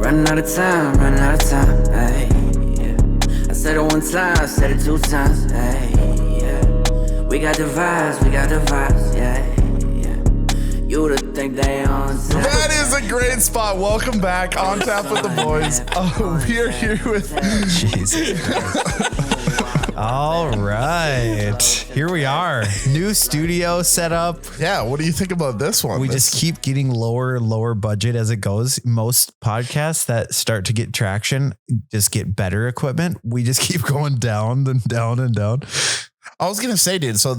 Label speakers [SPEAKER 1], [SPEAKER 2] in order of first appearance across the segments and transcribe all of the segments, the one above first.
[SPEAKER 1] Running out of time, hey, yeah. I said it one time, I said it 2 times, hey, yeah. We got the vibes, yeah. You would think they on time.
[SPEAKER 2] That is a great spot. Welcome back on Tap with the Boys. We are here with
[SPEAKER 3] Jesus. All right, here we are. New studio set up.
[SPEAKER 2] Yeah, what do you think about this one?
[SPEAKER 3] We just keep getting lower and lower budget as it goes. Most podcasts that start to get traction just get better equipment. We just keep going down and down and down.
[SPEAKER 2] I was going to say, dude, so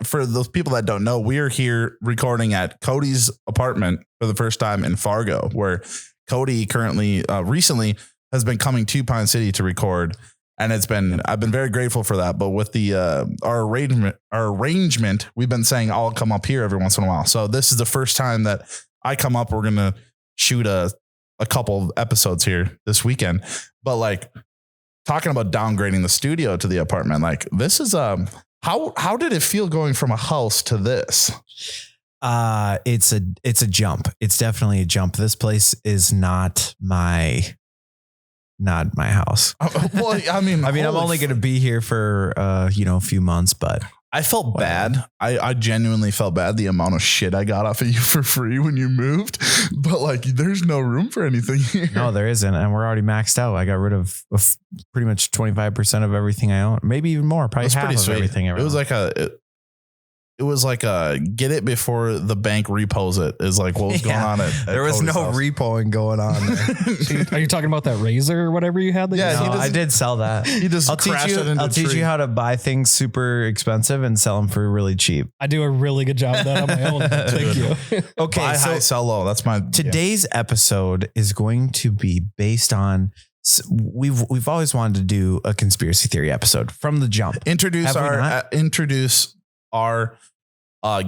[SPEAKER 2] for those people that don't know, we are here recording at Cody's apartment for the first time in Fargo, where Cody currently recently has been coming to Pine City to record. And I've been very grateful for that. But with the our arrangement, we've been saying I'll come up here every once in a while. So this is the first time that I come up. We're going to shoot a couple of episodes here this weekend. But like talking about downgrading the studio to the apartment, like this is how did it feel going from a house to this?
[SPEAKER 3] It's a jump. It's definitely a jump. This place is not my house.
[SPEAKER 2] Well, I mean,
[SPEAKER 3] I'm only going to be here for, a few months, but
[SPEAKER 2] I felt bad. I genuinely felt bad. The amount of shit I got off of you for free when you moved, but like, there's no room for anything here.
[SPEAKER 3] No, there isn't. And we're already maxed out. I got rid of pretty much 25% of everything I own, maybe even more, probably half of everything.
[SPEAKER 2] It was like a get it before the bank repos it is like what was going on.
[SPEAKER 3] There was no repoing going on there.
[SPEAKER 4] Are you talking about that razor or whatever you had?
[SPEAKER 3] I did sell that. I'll teach you how to buy things super expensive and sell them for really cheap.
[SPEAKER 4] I do a really good job of that on my own. Thank you.
[SPEAKER 3] Okay,
[SPEAKER 2] buy high, sell low. That's my
[SPEAKER 3] today's episode is going to be based on. We've always wanted to do a conspiracy theory episode from the jump.
[SPEAKER 2] Introduce our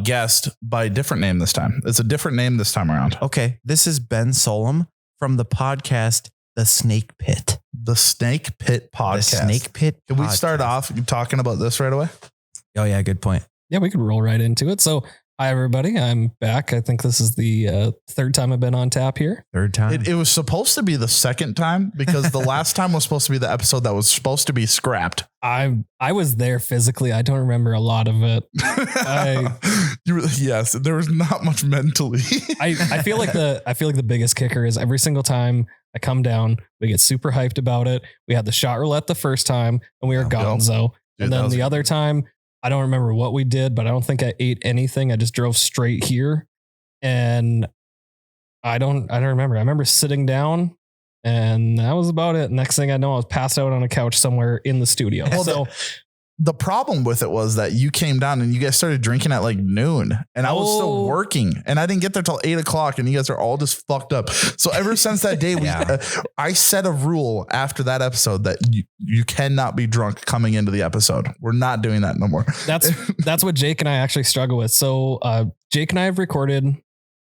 [SPEAKER 2] guest by a different name this time. It's a different name this time around.
[SPEAKER 3] Okay. This is Ben Solom from the podcast, The Snake Pit.
[SPEAKER 2] The Snake Pit podcast.
[SPEAKER 3] The Snake Pit.
[SPEAKER 2] Can we start off talking about this right away?
[SPEAKER 3] Oh yeah. Good point.
[SPEAKER 4] Yeah, we could roll right into it. So hi everybody. I'm back. I think this is the third time I've been on tap here.
[SPEAKER 3] Third time.
[SPEAKER 2] It was supposed to be the second time because the last time was supposed to be the episode that was supposed to be scrapped.
[SPEAKER 4] I was there physically. I don't remember a lot of it.
[SPEAKER 2] Yes, there was not much mentally.
[SPEAKER 4] I feel like the biggest kicker is every single time I come down, we get super hyped about it. We had the shot roulette the first time and we were gonzo. And then the other time, I don't remember what we did, but I don't think I ate anything. I just drove straight here and I don't remember. I remember sitting down and that was about it. Next thing I know, I was passed out on a couch somewhere in the studio.
[SPEAKER 2] Well,
[SPEAKER 4] so
[SPEAKER 2] the problem with it was that you came down and you guys started drinking at like noon and I was still working and I didn't get there till 8:00 and you guys are all just fucked up. So ever since that day, I set a rule after that episode that you cannot be drunk coming into the episode. We're not doing that no more.
[SPEAKER 4] That's what Jake and I actually struggle with. So Jake and I have recorded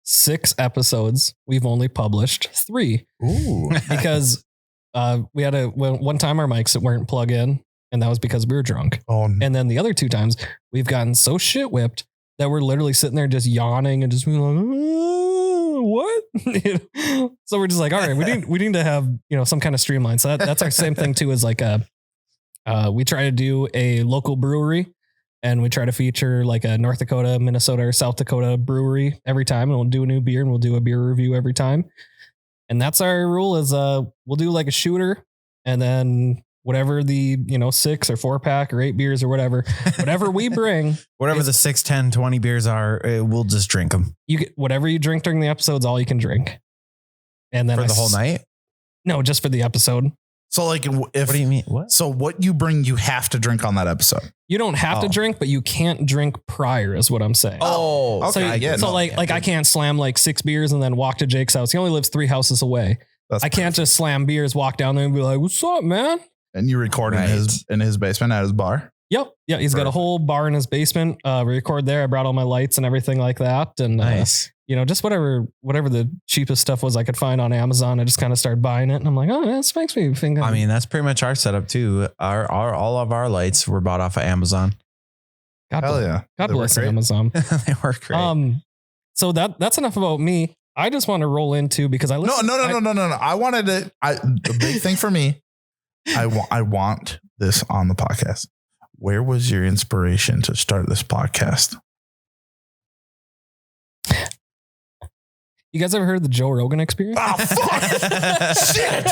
[SPEAKER 4] 6 episodes. We've only published 3.
[SPEAKER 2] Ooh.
[SPEAKER 4] Because we had one time our mics that weren't plug in. And that was because we were drunk.
[SPEAKER 2] Oh, no.
[SPEAKER 4] And then the other 2 times we've gotten so shit whipped that we're literally sitting there just yawning and just being like, what? So we're just like, all right, we need to have, some kind of streamline. So that's our same thing too, is like, we try to do a local brewery and we try to feature like a North Dakota, Minnesota, or South Dakota brewery every time. And we'll do a new beer and we'll do a beer review every time. And that's our rule is, we'll do like a shooter and then whatever the, 6 or 4-pack or 8 beers or whatever we bring,
[SPEAKER 3] whatever the 6, 10, 20 beers are, we'll just drink them.
[SPEAKER 4] You get whatever you drink during the episode's all you can drink. And then
[SPEAKER 3] for the whole night?
[SPEAKER 4] No, just for the episode.
[SPEAKER 2] So like, what
[SPEAKER 3] do you mean? What?
[SPEAKER 2] So what you bring, you have to drink on that episode.
[SPEAKER 4] You don't have to drink, but you can't drink prior is what I'm saying.
[SPEAKER 2] Oh,
[SPEAKER 4] okay. So I can't slam like 6 beers and then walk to Jake's house. He only lives 3 houses away. I can't just slam beers, walk down there and be like, what's up, man? And
[SPEAKER 2] you record in his basement at his bar?
[SPEAKER 4] Yep. Yeah. He's got a whole bar in his basement. We record there. I brought all my lights and everything like that. And
[SPEAKER 3] nice.
[SPEAKER 4] Just whatever the cheapest stuff was I could find on Amazon. I just kind of started buying it and I'm like, oh, this makes me think.
[SPEAKER 3] I mean, that's pretty much our setup too. All of our lights were bought off of Amazon.
[SPEAKER 4] God bless Amazon.
[SPEAKER 3] They work great.
[SPEAKER 4] So that's enough about me. I just want to roll into because I listen.
[SPEAKER 2] No. I wanted to. The big thing for me. I want this on the podcast. Where was your inspiration to start this podcast?
[SPEAKER 4] You guys ever heard of the Joe Rogan Experience?
[SPEAKER 2] Oh, fuck. Shit.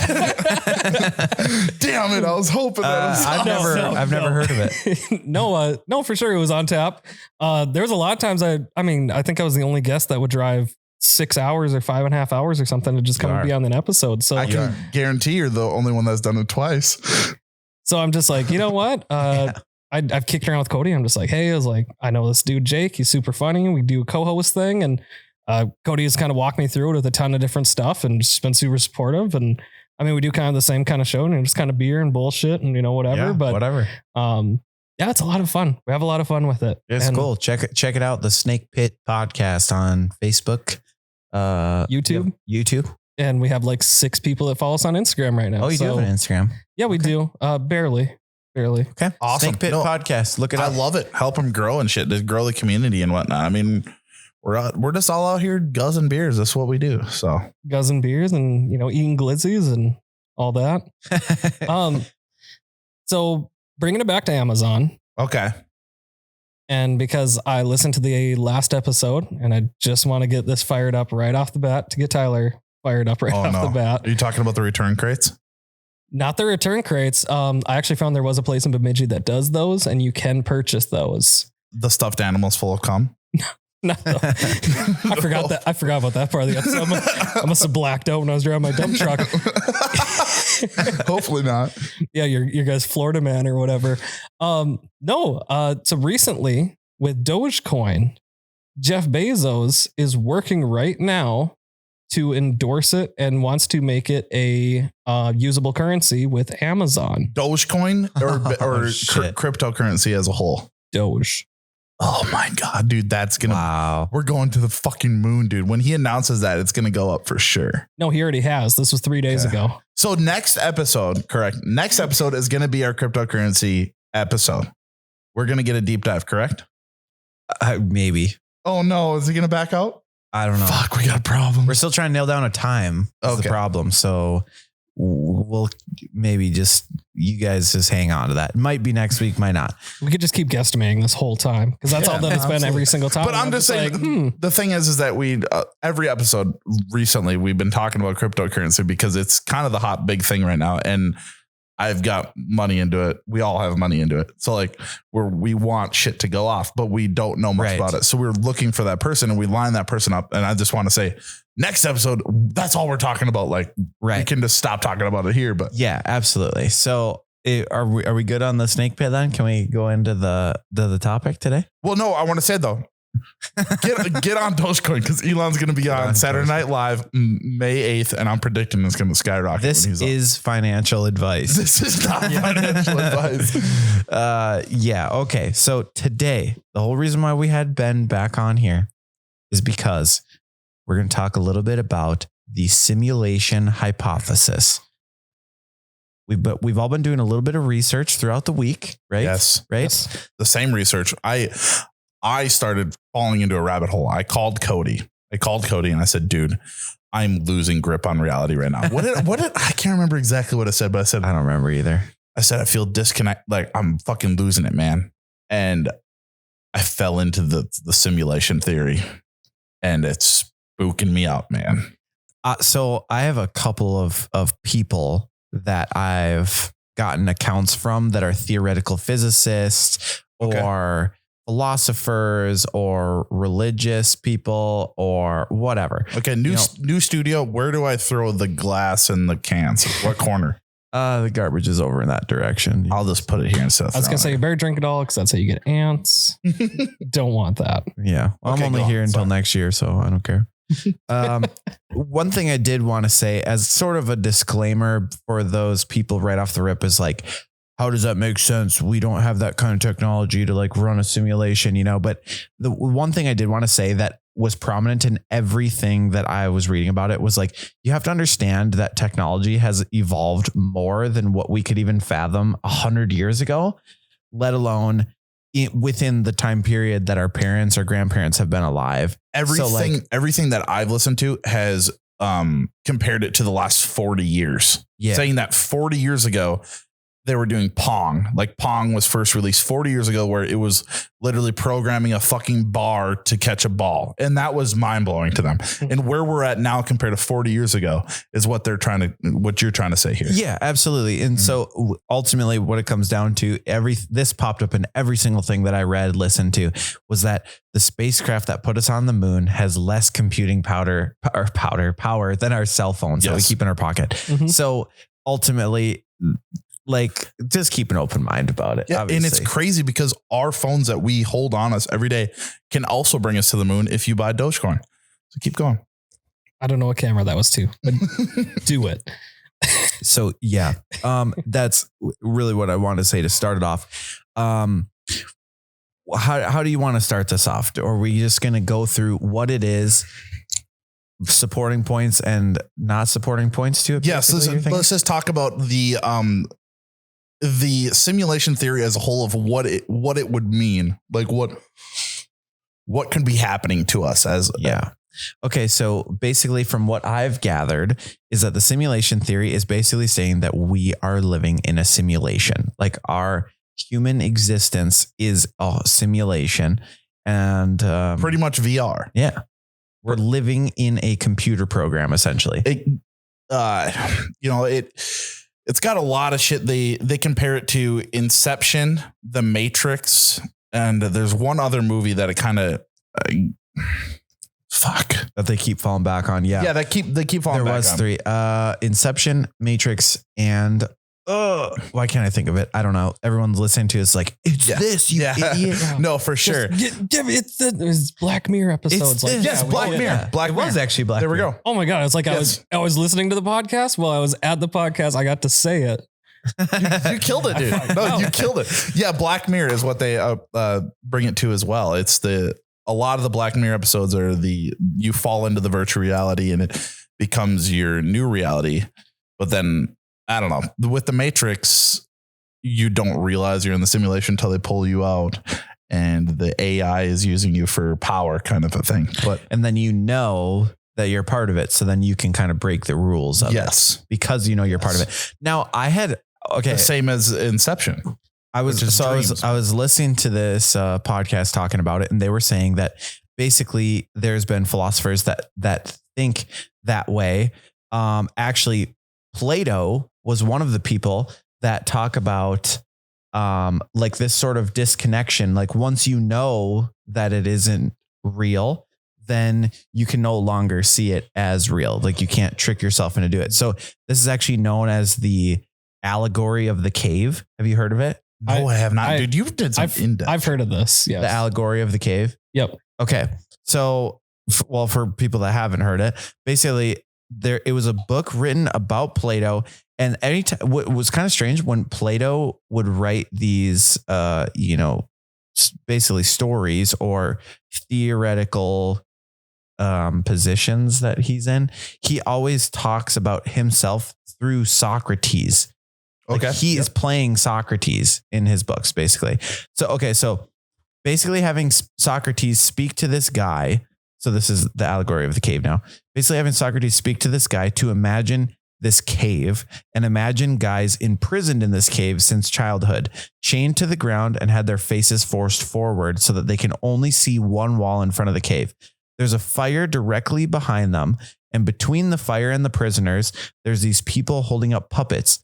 [SPEAKER 2] Damn it. I was hoping that
[SPEAKER 3] I've never heard of it.
[SPEAKER 4] No, for sure. It was on tap. There's a lot of times I think I was the only guest that would drive 6 hours or 5.5 hours or something to just come and be on an episode. So
[SPEAKER 2] I can guarantee you're the only one that's done it twice.
[SPEAKER 4] So I'm just like, you know what? I've kicked around with Cody. I'm just like, hey, I was like, I know this dude, Jake, he's super funny. We do a co-host thing. And Cody has kind of walked me through it with a ton of different stuff and just been super supportive. And I mean, we do kind of the same kind of show and just kind of beer and bullshit and, whatever,
[SPEAKER 3] yeah,
[SPEAKER 4] but
[SPEAKER 3] whatever.
[SPEAKER 4] Yeah, it's a lot of fun. We have a lot of fun with it.
[SPEAKER 3] It's cool. Check it out. The Snake Pit podcast on Facebook, YouTube.
[SPEAKER 4] And we have like 6 people that follow us on Instagram right now.
[SPEAKER 3] Oh, you do have an Instagram?
[SPEAKER 4] Yeah, we do. Barely.
[SPEAKER 3] Okay.
[SPEAKER 2] Awesome.
[SPEAKER 3] Snake Pit podcast. Look it up.
[SPEAKER 2] I love it. Help them grow and shit. To grow the community and whatnot. I mean, we're just all out here guzzing beers. That's what we do. So
[SPEAKER 4] guzzing beers and, eating glizzies and all that. So bringing it back to Amazon.
[SPEAKER 2] Okay.
[SPEAKER 4] And because I listened to the last episode and I just want to get this fired up right off the bat to get Tyler fired up right off the bat.
[SPEAKER 2] Are you talking about the return crates?
[SPEAKER 4] Not the return crates. I actually found there was a place in Bemidji that does those and you can purchase those.
[SPEAKER 2] The stuffed animals full of cum?
[SPEAKER 4] No. I forgot about that part of the episode. I must have blacked out when I was driving my dump truck.
[SPEAKER 2] Hopefully not.
[SPEAKER 4] Yeah, your guys Florida man or whatever. So recently with Dogecoin, Jeff Bezos is working right now to endorse it and wants to make it a usable currency with Amazon.
[SPEAKER 2] Dogecoin or cryptocurrency as a whole?
[SPEAKER 4] Doge.
[SPEAKER 2] Oh my God, dude, we're going to the fucking moon, dude. When he announces that, it's going to go up for sure.
[SPEAKER 4] No, he already has. This was 3 days ago.
[SPEAKER 2] So next episode is going to be our cryptocurrency episode. We're going to get a deep dive, correct?
[SPEAKER 3] Maybe.
[SPEAKER 2] Oh no, is he going to back out?
[SPEAKER 3] I don't know.
[SPEAKER 2] Fuck, we got a problem.
[SPEAKER 3] We're still trying to nail down a time. That's the problem. So we'll maybe you guys just hang on to that. It might be next week, might not.
[SPEAKER 4] We could just keep guesstimating this whole time because that's all that it's been every single time.
[SPEAKER 2] But I'm just saying, the thing is that we every episode recently we've been talking about cryptocurrency because it's kind of the hot big thing right now, and I've got money into it. We all have money into it. So like we want shit to go off, but we don't know much about it. So we're looking for that person and we line that person up. And I just want to say next episode, that's all we're talking about. Like, we can just stop talking about it here, but
[SPEAKER 3] yeah, absolutely. So are we good on the snake pit then? Can we go into the topic today?
[SPEAKER 2] Well, no, I want to say though, get on Dogecoin because Elon's going to be on Saturday Night Live May 8th, and I'm predicting it's going to skyrocket.
[SPEAKER 3] This is financial advice.
[SPEAKER 2] This is not financial advice.
[SPEAKER 3] Yeah. Okay. So today, the whole reason why we had Ben back on here is because we're going to talk a little bit about the simulation hypothesis. We've all been doing a little bit of research throughout the week, right?
[SPEAKER 2] Yes.
[SPEAKER 3] Right.
[SPEAKER 2] Yes. The same research. I started falling into a rabbit hole. I called Cody and I said, dude, I'm losing grip on reality right now. What did I can't remember exactly what I said, but I said,
[SPEAKER 3] I don't remember either.
[SPEAKER 2] I said, I feel disconnect. Like I'm fucking losing it, man. And I fell into the simulation theory and it's spooking me out, man.
[SPEAKER 3] So I have a couple of people that I've gotten accounts from that are theoretical physicists or philosophers or religious people or whatever.
[SPEAKER 2] Okay. New studio. Where do I throw the glass and the cans? What corner?
[SPEAKER 3] The garbage is over in that direction.
[SPEAKER 2] I'll just put it here instead.
[SPEAKER 4] I was going to say you better drink it all because that's how you get ants. Don't want that.
[SPEAKER 3] Yeah. Well, I'm only here until next year, so I don't care. One thing I did want to say as sort of a disclaimer for those people right off the rip is like, how does that make sense? We don't have that kind of technology to like run a simulation, but the one thing I did want to say that was prominent in everything that I was reading about it was like, you have to understand that technology has evolved more than what we could even fathom 100 years ago, let alone within the time period that our parents or grandparents have been alive.
[SPEAKER 2] Everything that I've listened to has compared it to the last 40 years, saying that 40 years ago, they were doing Pong. Like Pong was first released 40 years ago, where it was literally programming a fucking bar to catch a ball. And that was mind blowing to them. And where we're at now compared to 40 years ago is what you're trying to say here.
[SPEAKER 3] Yeah, absolutely. And so ultimately what it comes down to, this popped up in every single thing that I read, listened to, was that the spacecraft that put us on the moon has less computing power than our cell phones that we keep in our pocket. So ultimately, like, just keep an open mind about it.
[SPEAKER 2] Yeah, and it's crazy because our phones that we hold on us every day can also bring us to the moon if you buy Dogecoin. So keep going.
[SPEAKER 4] I don't know what camera that was to, but do it.
[SPEAKER 3] So yeah, that's really what I want to say to start it off. How do you want to start this off? Or are we just going to go through what it is, supporting points and not supporting points to it?
[SPEAKER 2] Yes. Let's just talk about the simulation theory as a whole of what it would mean, like what can be happening to us as.
[SPEAKER 3] Yeah. Okay. So basically from what I've gathered is that the simulation theory is basically saying that we are living in a simulation, like our human existence is a simulation and
[SPEAKER 2] pretty much VR.
[SPEAKER 3] Yeah. We're living in a computer program, essentially.
[SPEAKER 2] It's got a lot of shit. They compare it to Inception, The Matrix, and there's one other movie that it kind of
[SPEAKER 3] that they keep falling back on. Yeah,
[SPEAKER 2] they keep falling back on.
[SPEAKER 3] There was three: Inception, Matrix, and why can't I think of it? I don't know. Everyone's listening to is like, it's this, you idiot.
[SPEAKER 2] No, for sure.
[SPEAKER 4] It's Black Mirror episodes.
[SPEAKER 2] Black Mirror.
[SPEAKER 3] Yeah.
[SPEAKER 2] Black Mirror.
[SPEAKER 3] was actually Black
[SPEAKER 2] Mirror.
[SPEAKER 3] Mirror.
[SPEAKER 2] We go.
[SPEAKER 4] Oh my God. It's like I was listening to the podcast while I was at the podcast. I got to say it.
[SPEAKER 2] You killed it, dude. No, you killed it. Yeah. Black Mirror is what they bring it to as well. It's a lot of the Black Mirror episodes are you fall into the virtual reality and it becomes your new reality. But then I don't know, with the Matrix, you don't realize you're in the simulation until they pull you out and the AI is using you for power kind of a thing.
[SPEAKER 3] And then you know that you're part of it. So then you can kind of break the rules of it because you know you're part of it. Now the
[SPEAKER 2] same as Inception.
[SPEAKER 3] I was listening to this podcast talking about it, and they were saying that basically there's been philosophers that think that way. Actually, Plato was one of the people that talk about like this sort of disconnection. Like once you know that it isn't real, then you can no longer see it as real. Like you can't trick yourself into do it. So this is actually known as the allegory of the cave. Have you heard of it?
[SPEAKER 2] No, I have not. Dude, you did some in-depth.
[SPEAKER 4] I've heard of this. Yes.
[SPEAKER 3] The allegory of the cave.
[SPEAKER 4] Yep.
[SPEAKER 3] Okay. So, for people that haven't heard it, basically it was a book written about Plato. And anytime, what was kind of strange when Plato would write these, basically stories or theoretical positions that he's in, he always talks about himself through Socrates. Like he is playing Socrates in his books, basically. So basically having Socrates speak to this guy. So this is the allegory of the cave now. Basically having Socrates speak to this guy to imagine this cave and imagine guys imprisoned in this cave since childhood, chained to the ground and had their faces forced forward so that they can only see one wall in front of the cave. There's a fire directly behind them. And between the fire and the prisoners, there's these people holding up puppets.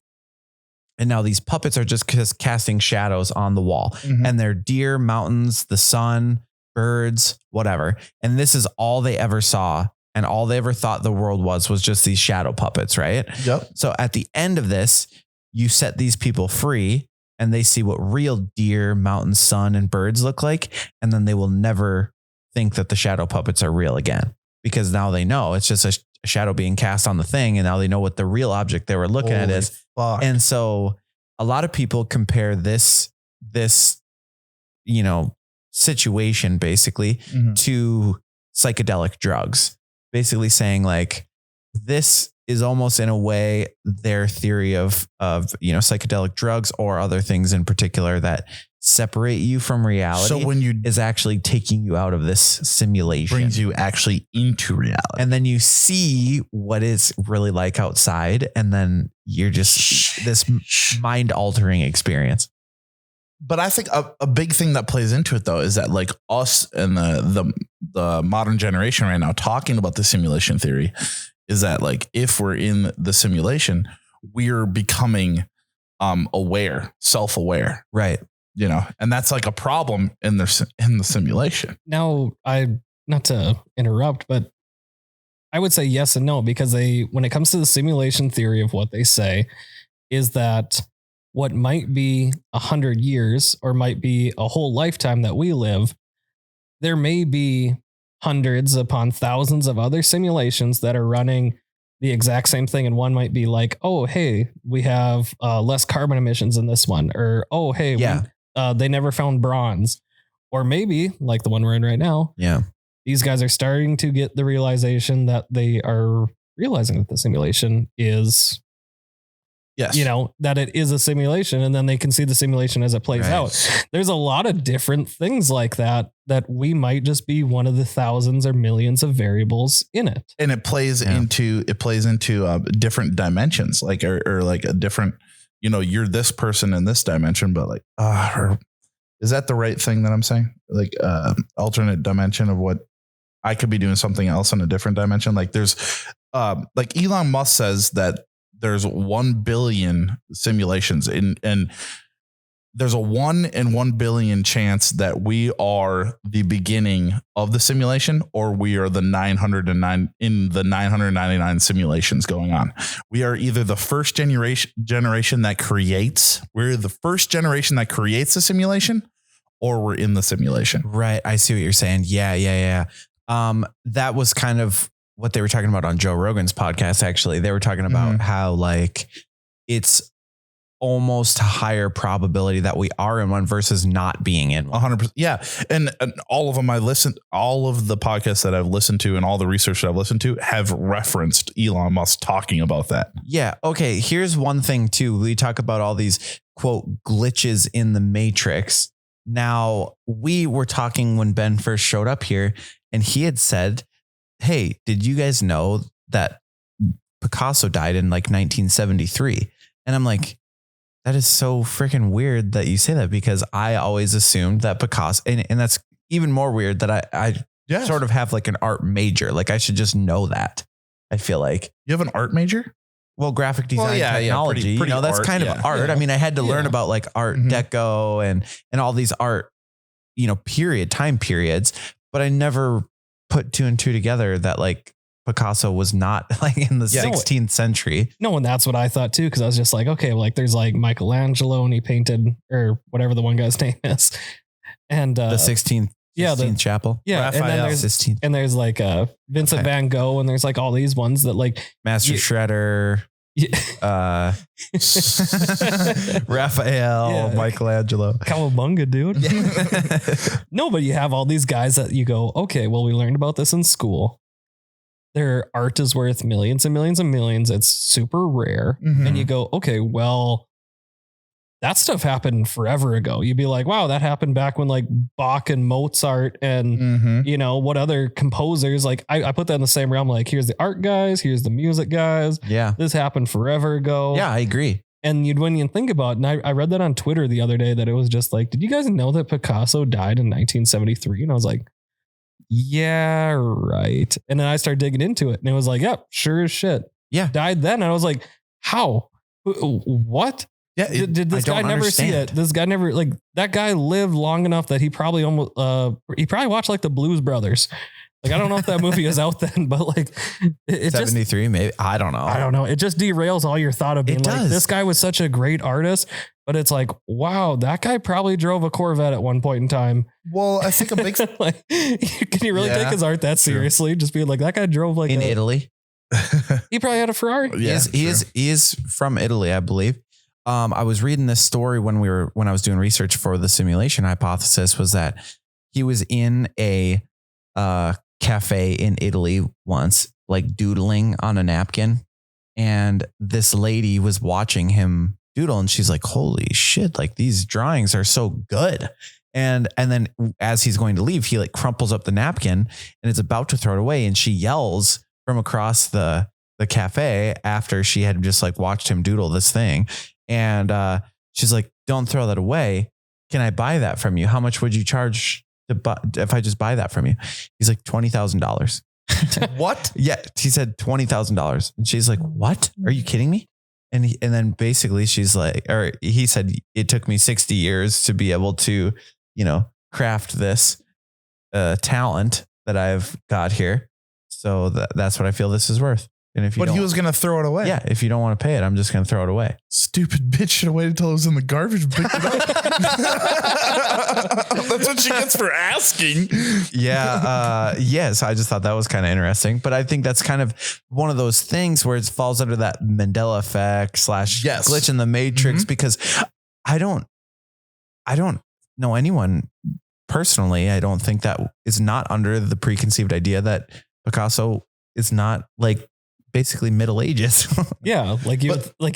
[SPEAKER 3] And now these puppets are just casting shadows on the wall. Mm-hmm. And they're deer, mountains, the sun, birds, whatever. And this is all they ever saw. And all they ever thought the world was just these shadow puppets, right?
[SPEAKER 2] Yep.
[SPEAKER 3] So at the end of this, you set these people free and they see what real deer, mountain, sun, and birds look like. And then they will never think that the shadow puppets are real again, because now they know it's just a shadow being cast on the thing. And now they know what the real object they were looking at is.
[SPEAKER 2] Fuck.
[SPEAKER 3] And so a lot of people compare this, situation basically to psychedelic drugs, basically saying like, this is almost in a way their theory of psychedelic drugs or other things in particular that separate you from reality.
[SPEAKER 2] So when you
[SPEAKER 3] is actually taking you out of this simulation,
[SPEAKER 2] brings you actually into reality.
[SPEAKER 3] and then you see what it's really like outside, and then you're just this mind altering experience.
[SPEAKER 2] But I think a big thing that plays into it though is that like us and the modern generation right now talking about the simulation theory is that like if we're in the simulation, we're becoming aware, self-aware,
[SPEAKER 3] Right.
[SPEAKER 2] And that's like a problem in the simulation.
[SPEAKER 4] Now, not to interrupt, but I would say yes and no, because when it comes to the simulation theory of what they say is that what might be 100 years or might be a whole lifetime that we live, there may be hundreds upon thousands of other simulations that are running the exact same thing. And one might be like, oh, hey, we have less carbon emissions in this one. Or, oh, hey, they never found bronze. Or maybe like the one we're in right now.
[SPEAKER 3] Yeah.
[SPEAKER 4] These guys are starting to get the realization that they are realizing that the simulation is,
[SPEAKER 2] Yes.
[SPEAKER 4] that it is a simulation, and then they can see the simulation as it plays out. There's a lot of different things like that we might just be one of the thousands or millions of variables in it.
[SPEAKER 2] And it plays into different dimensions, like, or like a different, you're this person in this dimension, but like, is that the right thing that I'm saying? Like, alternate dimension of what I could be doing something else in a different dimension. Like there's, like Elon Musk says that there's 1 billion simulations and there's a 1 in 1 billion chance that we are the beginning of the simulation, or we are the 909 in the 999 simulations going on. We are either the first generation that creates, we're the first generation that creates the simulation, or we're in the simulation.
[SPEAKER 3] Right. I see what you're saying. Yeah. That was kind of what they were talking about on Joe Rogan's podcast. Actually, they were talking about how like it's almost a higher probability that we are in one versus not being in one.
[SPEAKER 2] 100%. Yeah. And all of them, all of the podcasts that I've listened to and all the research that I've listened to have referenced Elon Musk talking about that.
[SPEAKER 3] Yeah. Okay. Here's one thing too. We talk about all these quote glitches in the matrix. Now we were talking when Ben first showed up here and he had said, hey, did you guys know that Picasso died in like 1973? And I'm like, that is so freaking weird that you say that, because I always assumed that Picasso, and that's even more weird that I sort of have like an art major. Like I should just know that. I feel like
[SPEAKER 2] you have an art major.
[SPEAKER 3] Well, graphic design, technology,
[SPEAKER 2] pretty
[SPEAKER 3] that's
[SPEAKER 2] art,
[SPEAKER 3] kind of art. Yeah. I mean, I had to learn about like Art Deco and all these art, time periods, but I never put 2 and 2 together that like Picasso was not like in the 16th century.
[SPEAKER 4] No, and that's what I thought too, because I was just like, okay, like there's like Michelangelo and he painted, or whatever the one guy's name is, and
[SPEAKER 3] the 16th chapel.
[SPEAKER 4] Yeah,
[SPEAKER 3] Raphael.
[SPEAKER 4] and then there's like Vincent Van Gogh, and there's like all these ones that like
[SPEAKER 3] Master Shredder. Raphael, Michelangelo,
[SPEAKER 4] Cowabunga, dude. No, but you have all these guys that you go, okay, well, we learned about this in school. Their art is worth millions and millions and millions. It's super rare. And you go, okay, well, that stuff happened forever ago. You'd be like, wow, that happened back when like Bach and Mozart and, what other composers, like I put that in the same realm. Like, here's the art guys, here's the music guys.
[SPEAKER 3] Yeah.
[SPEAKER 4] This happened forever ago.
[SPEAKER 3] Yeah, I agree.
[SPEAKER 4] And when you think about it, and I read that on Twitter the other day, that it was just like, did you guys know that Picasso died in 1973? And I was like, yeah, right. And then I started digging into it and it was like, yep, sure as shit.
[SPEAKER 3] Yeah.
[SPEAKER 4] Died then. And I was like, how? What?
[SPEAKER 2] Yeah.
[SPEAKER 4] Did this guy never see it? This guy never, like, that guy lived long enough that he probably he probably watched like the Blues Brothers. Like, I don't know if that movie is out then, but like it
[SPEAKER 3] 73,
[SPEAKER 4] just,
[SPEAKER 3] maybe. I don't know.
[SPEAKER 4] It just derails all your thought of being like, this guy was such a great artist, but it's like, wow, that guy probably drove a Corvette at one point in time.
[SPEAKER 2] Well, I think a big,
[SPEAKER 4] like, can you really take his art that seriously? Just being like, that guy drove like
[SPEAKER 3] in Italy.
[SPEAKER 4] He probably had a Ferrari.
[SPEAKER 3] Yeah, he is from Italy, I believe. I was reading this story when I was doing research for the simulation hypothesis, was that he was in a cafe in Italy once, like doodling on a napkin, and this lady was watching him doodle, and she's like, holy shit, like these drawings are so good. And then as he's going to leave, he like crumples up the napkin and is about to throw it away. And she yells from across the cafe after she had just like watched him doodle this thing. And she's like, don't throw that away. Can I buy that from you? How much would you charge to buy if I just buy that from you? He's like, $20,000.
[SPEAKER 2] What?
[SPEAKER 3] Yeah. He said $20,000. And she's like, what? Are you kidding me? And then basically she's like, or he said, it took me 60 years to be able to, craft this talent that I've got here. So that's what I feel this is worth. And if you
[SPEAKER 2] he was going to throw it away.
[SPEAKER 3] Yeah. If you don't want to pay it, I'm just going to throw it away.
[SPEAKER 2] Stupid bitch should have waited until it was in the garbage and picked it up. That's what she gets for asking.
[SPEAKER 3] Yeah. Yes. I just thought that was kind of interesting, but I think that's kind of one of those things where it falls under that Mandela effect / glitch in the matrix, because I don't know anyone personally. I don't think that is not under the preconceived idea that Picasso is not like basically Middle Ages.
[SPEAKER 4] Yeah, like you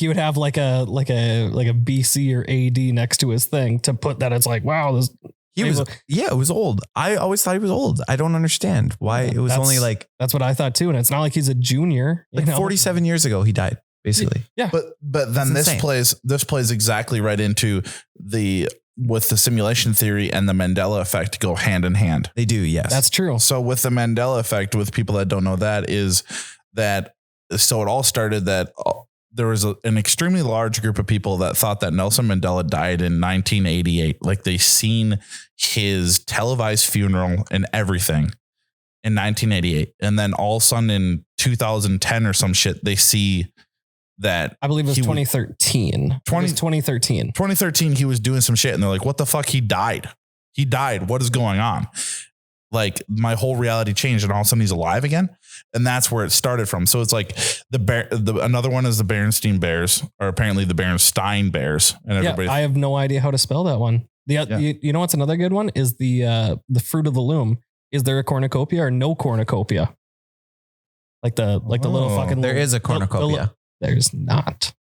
[SPEAKER 4] would have like a BC or AD next to his thing to put that. It's like, wow, this
[SPEAKER 3] it was old. I always thought he was old. I don't understand why it was only like,
[SPEAKER 4] that's what I thought too. And it's not like he's a junior.
[SPEAKER 3] Like 47 years ago, he died basically.
[SPEAKER 4] Yeah.
[SPEAKER 2] But then this plays exactly right into with the simulation theory and the Mandela effect go hand in hand.
[SPEAKER 3] They do. Yes,
[SPEAKER 4] that's true.
[SPEAKER 2] So with the Mandela effect, with people that don't know that, is that, so it all started that there was an extremely large group of people that thought that Nelson Mandela died in 1988. Like they seen his televised funeral and everything in 1988. And then all of a sudden in 2010 or some shit, they see that
[SPEAKER 4] I believe it was 2013.
[SPEAKER 2] 2013, he was doing some shit and they're like, what the fuck? He died. What is going on? Like my whole reality changed and all of a sudden he's alive again. And that's where it started from. So it's like another one is the Berenstain Bears, or apparently the Berenstain Bears. And everybody,
[SPEAKER 4] I have no idea how to spell that one. You know what's another good one is the Fruit of the Loom. Is there a cornucopia or no cornucopia? Like the little fucking.
[SPEAKER 3] There is a cornucopia.
[SPEAKER 4] There's not.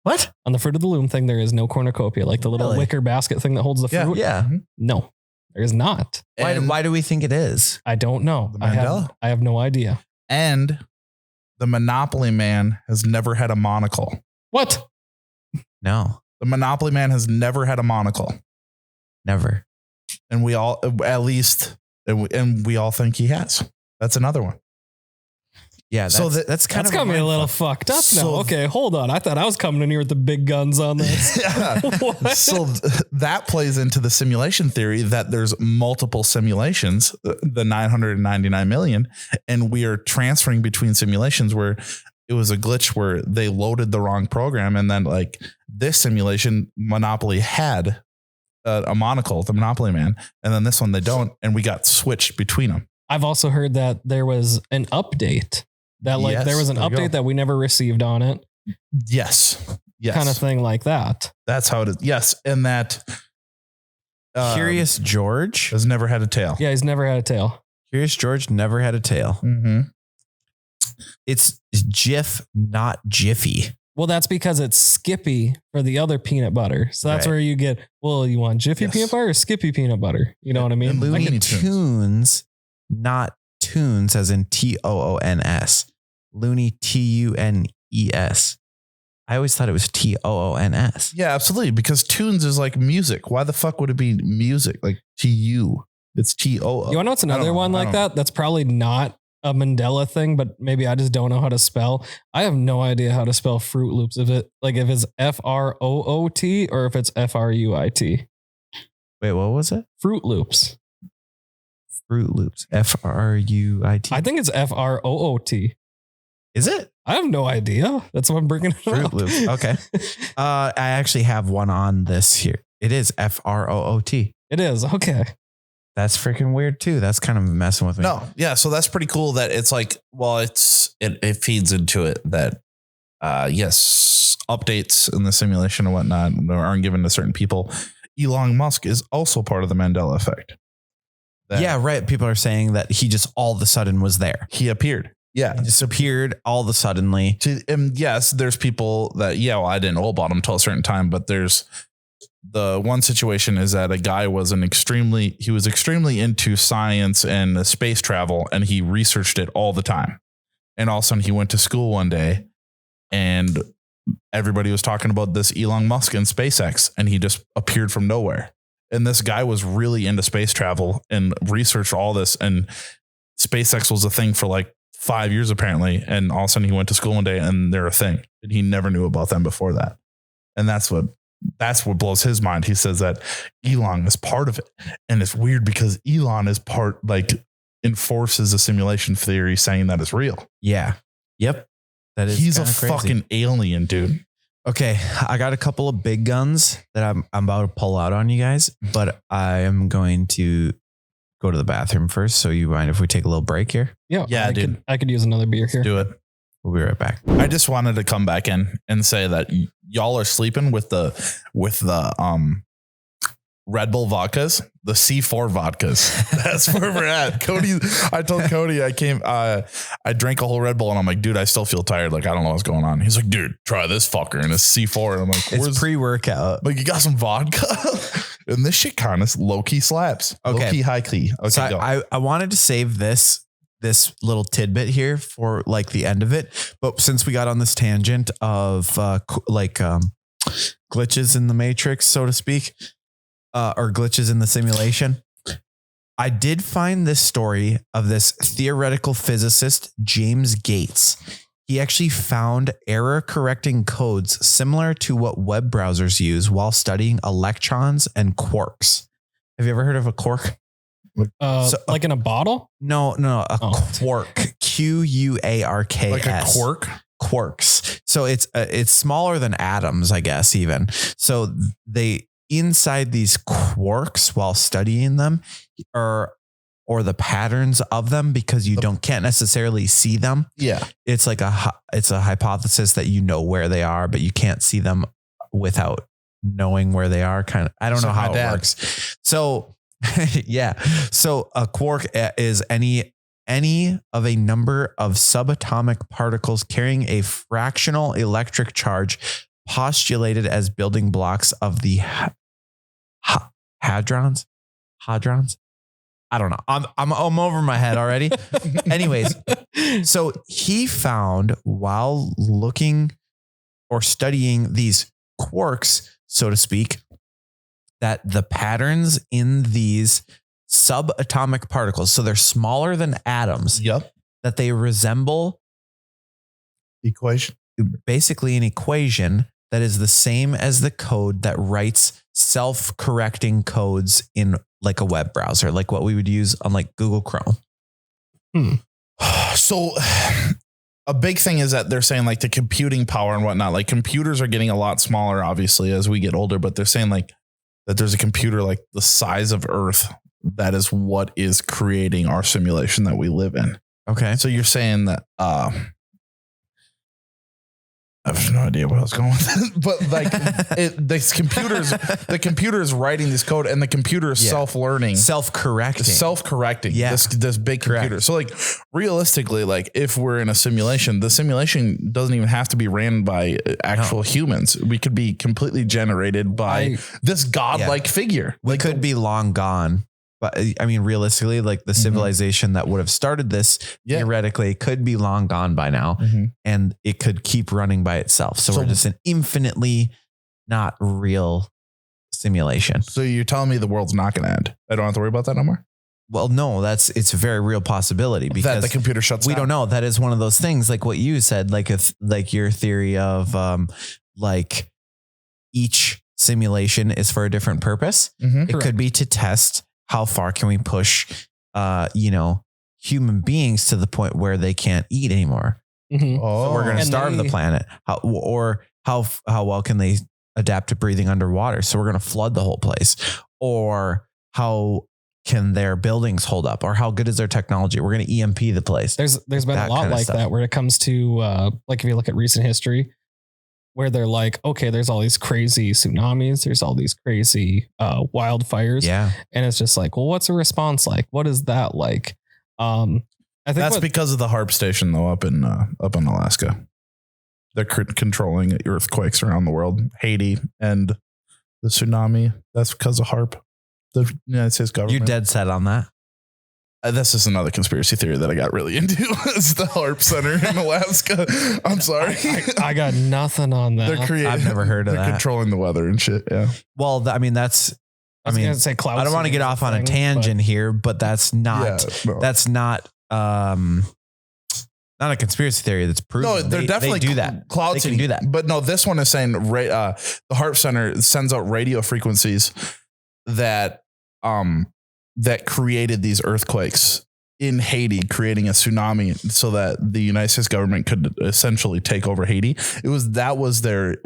[SPEAKER 3] What?
[SPEAKER 4] On the Fruit of the Loom thing, there is no cornucopia. Like the little wicker basket thing that holds the fruit.
[SPEAKER 3] Yeah.
[SPEAKER 4] No, there is not.
[SPEAKER 3] Why do we think it is?
[SPEAKER 4] I don't know.
[SPEAKER 2] The Mandela?
[SPEAKER 4] I have no idea.
[SPEAKER 2] And the Monopoly Man has never had a monocle.
[SPEAKER 4] What?
[SPEAKER 3] No.
[SPEAKER 2] The Monopoly Man has never had a monocle.
[SPEAKER 3] Never.
[SPEAKER 2] And we all, at least, and we all think he has. That's another one.
[SPEAKER 3] Yeah, that's kind of
[SPEAKER 4] got me a little fucked up now. Okay, hold on. I thought I was coming in here with the big guns on this.
[SPEAKER 2] Yeah. So that plays into the simulation theory that there's multiple simulations, the 999 million, and we are transferring between simulations where it was a glitch where they loaded the wrong program. And then like this simulation, Monopoly had a monocle, the Monopoly Man. And then this one, they don't. And we got switched between them.
[SPEAKER 4] I've also heard that there was an update. There was an update that we never received on it.
[SPEAKER 2] Yes.
[SPEAKER 4] Kind of thing like that.
[SPEAKER 2] That's how it is. Yes. And that
[SPEAKER 3] Curious George
[SPEAKER 2] has never had a tail.
[SPEAKER 4] Yeah. He's never had a tail.
[SPEAKER 3] Curious George never had a tail.
[SPEAKER 2] Mm-hmm.
[SPEAKER 3] It's Jif, not Jiffy.
[SPEAKER 4] Well, that's because it's Skippy for the other peanut butter. So that's where you get, you want Jiffy peanut butter or Skippy peanut butter? You know what I mean?
[SPEAKER 3] Looney Tunes, not Tunes as in Toons. Looney Tunes. I always thought it was Toons.
[SPEAKER 2] Yeah, absolutely. Because tunes is like music. Why the fuck would it be music? Like TU. It's TOO.
[SPEAKER 4] You want to know what's another one like that? That's probably not a Mandela thing, but maybe I just don't know how to spell. I have no idea how to spell Fruit Loops. If it's FROOT or if it's FRUIT.
[SPEAKER 3] Wait, what was it?
[SPEAKER 4] Fruit Loops.
[SPEAKER 3] Fruit Loops. FRUIT.
[SPEAKER 4] I think it's FROOT.
[SPEAKER 3] Is it?
[SPEAKER 4] I have no idea. That's what I'm bringing it
[SPEAKER 3] Fruit
[SPEAKER 4] up.
[SPEAKER 3] Loops. Okay. I actually have one on this here. It is FROOT.
[SPEAKER 4] It is. Okay.
[SPEAKER 3] That's freaking weird too. That's kind of messing with me.
[SPEAKER 2] No. Yeah. So that's pretty cool that it's like, well, it feeds into it that, yes, updates in the simulation and whatnot aren't given to certain people. Elon Musk is also part of the Mandela effect.
[SPEAKER 3] Yeah, right. People are saying that he just all of a sudden was there.
[SPEAKER 2] He appeared. Yeah.
[SPEAKER 3] He disappeared all of a suddenly.
[SPEAKER 2] And yes, there's people that, I didn't know about him until a certain time, but there's the one situation is that a guy was extremely into science and space travel, and he researched it all the time. And all of a sudden he went to school one day and everybody was talking about this Elon Musk and SpaceX, and he just appeared from nowhere. And this guy was really into space travel and researched all this, and SpaceX was a thing for like 5 years apparently. And all of a sudden he went to school one day and they're a thing, and he never knew about them before that. And that's what blows his mind. He says that Elon is part of it. And it's weird because Elon is enforces a simulation theory saying that it's real.
[SPEAKER 3] Yeah. Yep. That is
[SPEAKER 2] He's a
[SPEAKER 3] crazy.
[SPEAKER 2] fucking alien, dude.
[SPEAKER 3] Okay. I got a couple of big guns that I'm about to pull out on you guys, but I am going to go to the bathroom first. So you mind if we take a little break here?
[SPEAKER 4] Yeah,
[SPEAKER 2] dude.
[SPEAKER 4] I could use another beer here.
[SPEAKER 2] Do it.
[SPEAKER 3] We'll be right back.
[SPEAKER 2] I just wanted to come back in and say that y'all are sleeping with the Red Bull vodkas, the C4 vodkas. That's where we're at. I told Cody I drank a whole Red Bull and I'm like, dude, I still feel tired. Like, I don't know what's going on. He's like, dude, try this fucker. And it's C4. And I'm like,
[SPEAKER 3] It's pre-workout.
[SPEAKER 2] Like, you got some vodka? And this shit kind of low key slaps.
[SPEAKER 3] Okay.
[SPEAKER 2] Low key, high key. Okay,
[SPEAKER 3] So
[SPEAKER 2] go.
[SPEAKER 3] I wanted to save this little tidbit here for like the end of it. But since we got on this tangent of glitches in the matrix, so to speak, or glitches in the simulation, I did find this story of this theoretical physicist, James Gates. He actually found error correcting codes similar to what web browsers use while studying electrons and quarks. Have you ever heard of a quark?
[SPEAKER 4] Like in a bottle?
[SPEAKER 3] No, a quark, Quarks.
[SPEAKER 2] Like a quark?
[SPEAKER 3] Quarks. So it's smaller than atoms, I guess, even. So they inside these quarks while studying them or the patterns of them, because you can't necessarily see them. Yeah. It's like it's a hypothesis that you know where they are, but you can't see them without knowing where they are. I don't know how it works. So yeah. So a quark is any of a number of subatomic particles carrying a fractional electric charge postulated as building blocks of the hadrons. I don't know. I'm over my head already. Anyways, so he found while looking or studying these quarks, so to speak, that the patterns in these subatomic particles, so they're smaller than atoms. Yep. That they resemble basically an equation that is the same as the code that writes self-correcting codes in like a web browser, like what we would use on like Google Chrome.
[SPEAKER 2] So a big thing is that they're saying like the computing power and whatnot, like computers are getting a lot smaller, obviously, as we get older, but they're saying like that there's a computer like the size of Earth that is what is creating our simulation that we live in.
[SPEAKER 3] Okay.
[SPEAKER 2] So you're saying that, I have no idea where I was going with it, but like the computer is writing this code and the computer is self-learning, self-correcting. Yeah. This big computer. So like realistically, like if we're in a simulation, the simulation doesn't even have to be ran by actual humans. We could be completely generated by this godlike figure.
[SPEAKER 3] We could be long gone. But I mean, realistically, like the civilization that would have started this theoretically could be long gone by now, and it could keep running by itself. So we're just an infinitely not real simulation.
[SPEAKER 2] So you're telling me the world's not going to end? I don't have to worry about that no more?
[SPEAKER 3] Well, no, it's a very real possibility because
[SPEAKER 2] that the computer shuts down.
[SPEAKER 3] We don't know. That is one of those things, like what you said, like if like your theory of like each simulation is for a different purpose. It could be to test how far can we push, human beings to the point where they can't eat anymore. So we're going to starve the planet. How well can they adapt to breathing underwater? So we're going to flood the whole place. Or how can their buildings hold up? Or how good is their technology? We're going to EMP the place.
[SPEAKER 4] There's been a lot like that where it comes to like if you look at recent history, where they're like, okay, there's all these crazy tsunamis. There's all these crazy wildfires.
[SPEAKER 3] Yeah.
[SPEAKER 4] And it's just like, well, what's a response like? What is that like? And I think
[SPEAKER 2] That's because of the HARP station though up in Alaska. They're controlling earthquakes around the world. Haiti and the tsunami. That's because of HARP. The United States government.
[SPEAKER 3] You're dead set on that.
[SPEAKER 2] That's just another conspiracy theory that I got really into. It's the HARP Center in Alaska. I'm sorry.
[SPEAKER 4] I got nothing on that.
[SPEAKER 3] I've never heard of
[SPEAKER 2] they're
[SPEAKER 3] that.
[SPEAKER 2] controlling the weather and shit. Yeah.
[SPEAKER 3] Well, that's.
[SPEAKER 4] I was gonna say cloud
[SPEAKER 3] I don't want to
[SPEAKER 4] seeding
[SPEAKER 3] get
[SPEAKER 4] is
[SPEAKER 3] off
[SPEAKER 4] a
[SPEAKER 3] on a
[SPEAKER 4] thing,
[SPEAKER 3] tangent here, but that's not.
[SPEAKER 2] Yeah, no.
[SPEAKER 3] That's not. Not a conspiracy theory that's proven.
[SPEAKER 2] No, they're definitely
[SPEAKER 3] do that.
[SPEAKER 2] Cloud
[SPEAKER 3] They can
[SPEAKER 2] seeding.
[SPEAKER 3] do that.
[SPEAKER 2] But no, this one is saying the HARP Center sends out radio frequencies that that created these earthquakes in Haiti, creating a tsunami so that the United States government could essentially take over Haiti. That was their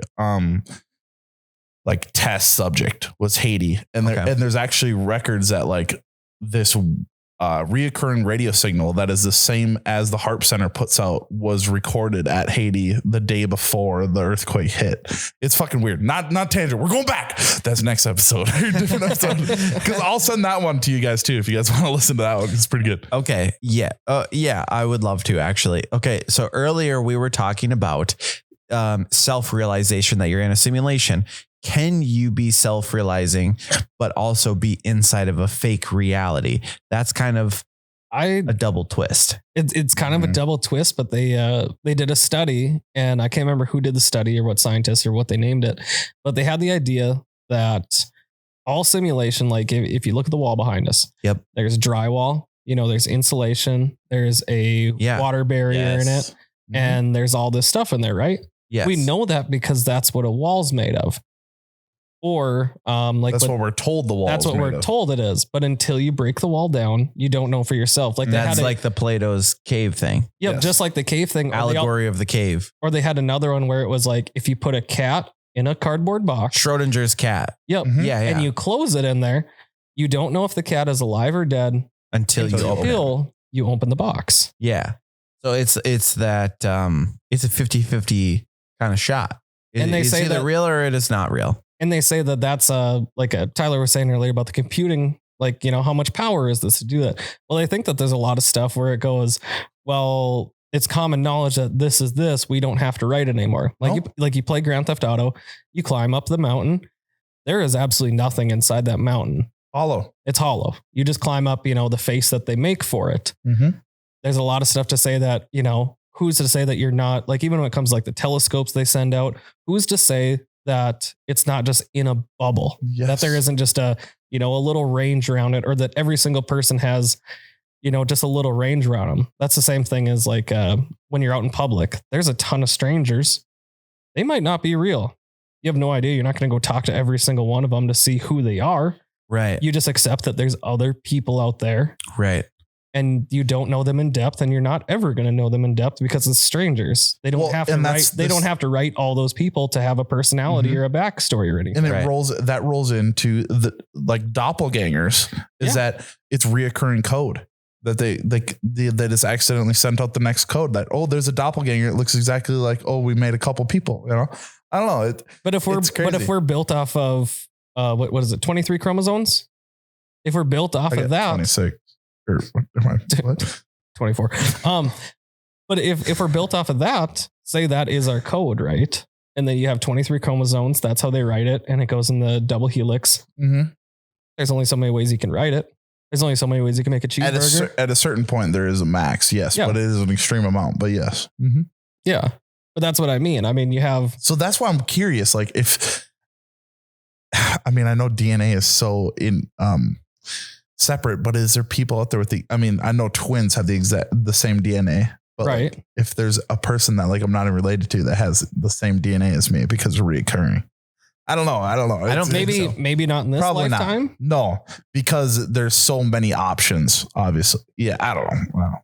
[SPEAKER 2] like test subject was Haiti. And there's actually records that like this reoccurring radio signal that is the same as the HARP Center puts out was recorded at Haiti the day before the earthquake hit. It's fucking weird. Not tangent. We're going back. That's next episode. Different episode. Because I'll send that one to you guys too if you guys want to listen to that one. It's pretty good.
[SPEAKER 3] Okay. Yeah. Yeah. I would love to actually. Okay. So earlier we were talking about self-realization that you're in a simulation. Can you be self-realizing, but also be inside of a fake reality? That's kind of a double twist.
[SPEAKER 4] It's kind of a double twist, but they did a study, and I can't remember who did the study or what scientists or what they named it, but they had the idea that all simulation, like if you look at the wall behind us,
[SPEAKER 3] yep,
[SPEAKER 4] there's drywall, there's insulation, there's a water barrier in it, and there's all this stuff in there, right?
[SPEAKER 3] Yes.
[SPEAKER 4] We know that because that's what a wall's made of. Or
[SPEAKER 2] that's what we're told the wall.
[SPEAKER 4] That's what we're told it is. But until you break the wall down, you don't know for yourself. Like
[SPEAKER 3] that's like the Plato's cave thing.
[SPEAKER 4] Yeah, just like the cave thing.
[SPEAKER 3] Allegory of the cave.
[SPEAKER 4] Or they had another one where it was like if you put a cat in a cardboard box.
[SPEAKER 3] Schrodinger's cat.
[SPEAKER 4] Yep.
[SPEAKER 3] Mm-hmm. Yeah.
[SPEAKER 4] And you close it in there. You don't know if the cat is alive or dead
[SPEAKER 3] until
[SPEAKER 4] you open the box.
[SPEAKER 3] Yeah. So it's that it's a 50-50 kind of shot.
[SPEAKER 4] And they say
[SPEAKER 3] either
[SPEAKER 4] that
[SPEAKER 3] real or it is not real.
[SPEAKER 4] And they say that that's like Tyler was saying earlier about the computing, like, how much power is this to do that? Well, I think that there's a lot of stuff where it goes, well, it's common knowledge that this is this. We don't have to write it anymore. Like you play Grand Theft Auto, you climb up the mountain. There is absolutely nothing inside that mountain.
[SPEAKER 2] Hollow.
[SPEAKER 4] It's hollow. You just climb up, the face that they make for it.
[SPEAKER 2] Mm-hmm.
[SPEAKER 4] There's a lot of stuff to say that, who's to say that you're not, like, even when it comes to like the telescopes they send out, who's to say that it's not just in a bubble, that there isn't just a little range around it, or that every single person has, just a little range around them. That's the same thing as like when you're out in public, there's a ton of strangers. They might not be real. You have no idea. You're not going to go talk to every single one of them to see who they are.
[SPEAKER 3] Right.
[SPEAKER 4] You just accept that there's other people out there.
[SPEAKER 3] Right.
[SPEAKER 4] And you don't know them in depth, and you're not ever going to know them in depth because it's strangers. They don't have to write. They don't have to write all those people to have a personality or a backstory or anything.
[SPEAKER 2] And it rolls into the like doppelgangers. Is that it's reoccurring code that they just accidentally sent out the next code that there's a doppelganger. It looks exactly like we made a couple people. I don't know.
[SPEAKER 4] But if we're built off of what is it, 23 chromosomes? If we're built off of that,
[SPEAKER 2] 26. What?
[SPEAKER 4] 24. But if we're built off of that, say that is our code, right? And then you have 23 chromosomes. That's how they write it. And it goes in the double helix.
[SPEAKER 2] Mm-hmm.
[SPEAKER 4] There's only so many ways you can write it. There's only so many ways you can make a cheeseburger.
[SPEAKER 2] At a certain point, there is a max. Yes. Yeah. But it is an extreme amount, but yes. Mm-hmm.
[SPEAKER 4] Yeah. But that's what I mean. I mean, you have.
[SPEAKER 2] So that's why I'm curious. Like I know DNA is so separate, but is there people out there with I know twins have the same DNA, but
[SPEAKER 4] right.
[SPEAKER 2] Like, if there's a person that like I'm not related to that has the same DNA as me because it's reoccurring, I don't know.
[SPEAKER 4] Maybe not in this lifetime.
[SPEAKER 2] No, because there's so many options. Obviously, yeah. I don't know. Wow.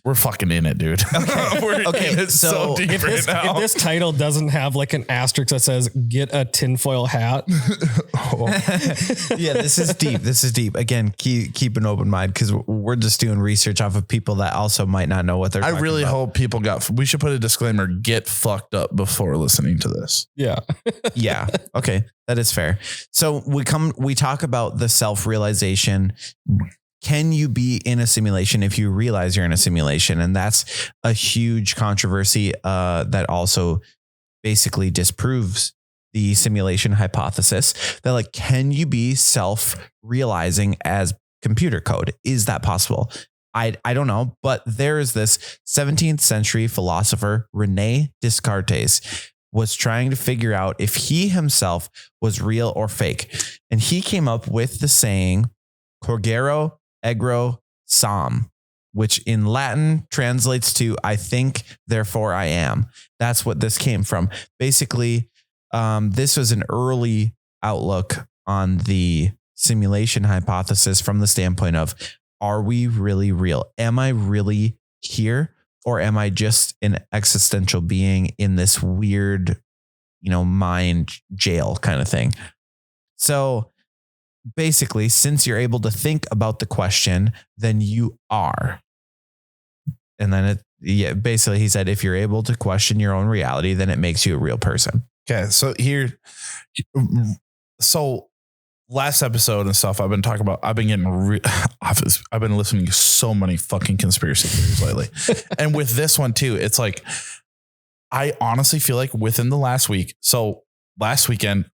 [SPEAKER 2] We're fucking in it, dude.
[SPEAKER 3] Okay.
[SPEAKER 2] So deep
[SPEAKER 4] if this title doesn't have like an asterisk that says "get a tinfoil hat,"
[SPEAKER 3] yeah, this is deep. This is deep. Again, keep an open mind because we're just doing research off of people that also might not know what they're.
[SPEAKER 2] I really hope people we should put a disclaimer: get fucked up before listening to this.
[SPEAKER 4] Yeah.
[SPEAKER 3] Yeah. Okay, that is fair. So we talk about the self-realization. can you be in a simulation if you realize you're in a simulation? And that's a huge controversy that also basically disproves the simulation hypothesis that like, can you be self-realizing as computer code? Is that possible? I don't know, but there is this 17th century philosopher, Rene Descartes, was trying to figure out if he himself was real or fake. And he came up with the saying, Cogero ergo sum, which in Latin translates to I think, therefore I am. That's what this came from. Basically, this was an early outlook on the simulation hypothesis from the standpoint of, are we really real? Am I really here? Or am I just an existential being in this weird, mind jail kind of thing? So basically, since you're able to think about the question, then you are. And then basically he said, if you're able to question your own reality, then it makes you a real person.
[SPEAKER 2] Okay. So last episode and stuff, I've been listening to so many fucking conspiracy theories lately. And with this one too, it's like, I honestly feel like within the last week, so last weekend,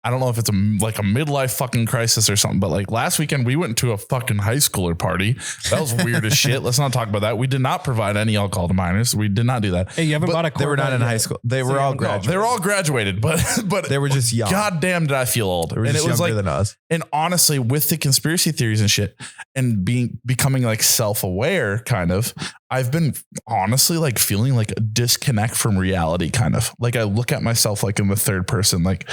[SPEAKER 2] I don't know if it's a midlife fucking crisis or something, but like last weekend we went to a fucking high schooler party. That was weird as shit. Let's not talk about that. We did not provide any alcohol to minors. We did not do that.
[SPEAKER 4] Hey, you haven't bought a
[SPEAKER 3] They were not in high school. They were all graduated.
[SPEAKER 2] They were all graduated, but
[SPEAKER 3] they were just young.
[SPEAKER 2] God damn, did I feel old?
[SPEAKER 3] They were just younger than us.
[SPEAKER 2] And honestly, with the conspiracy theories and shit and becoming like self-aware kind of, I've been honestly like feeling like a disconnect from reality kind of. Like I look at myself like in the third person, like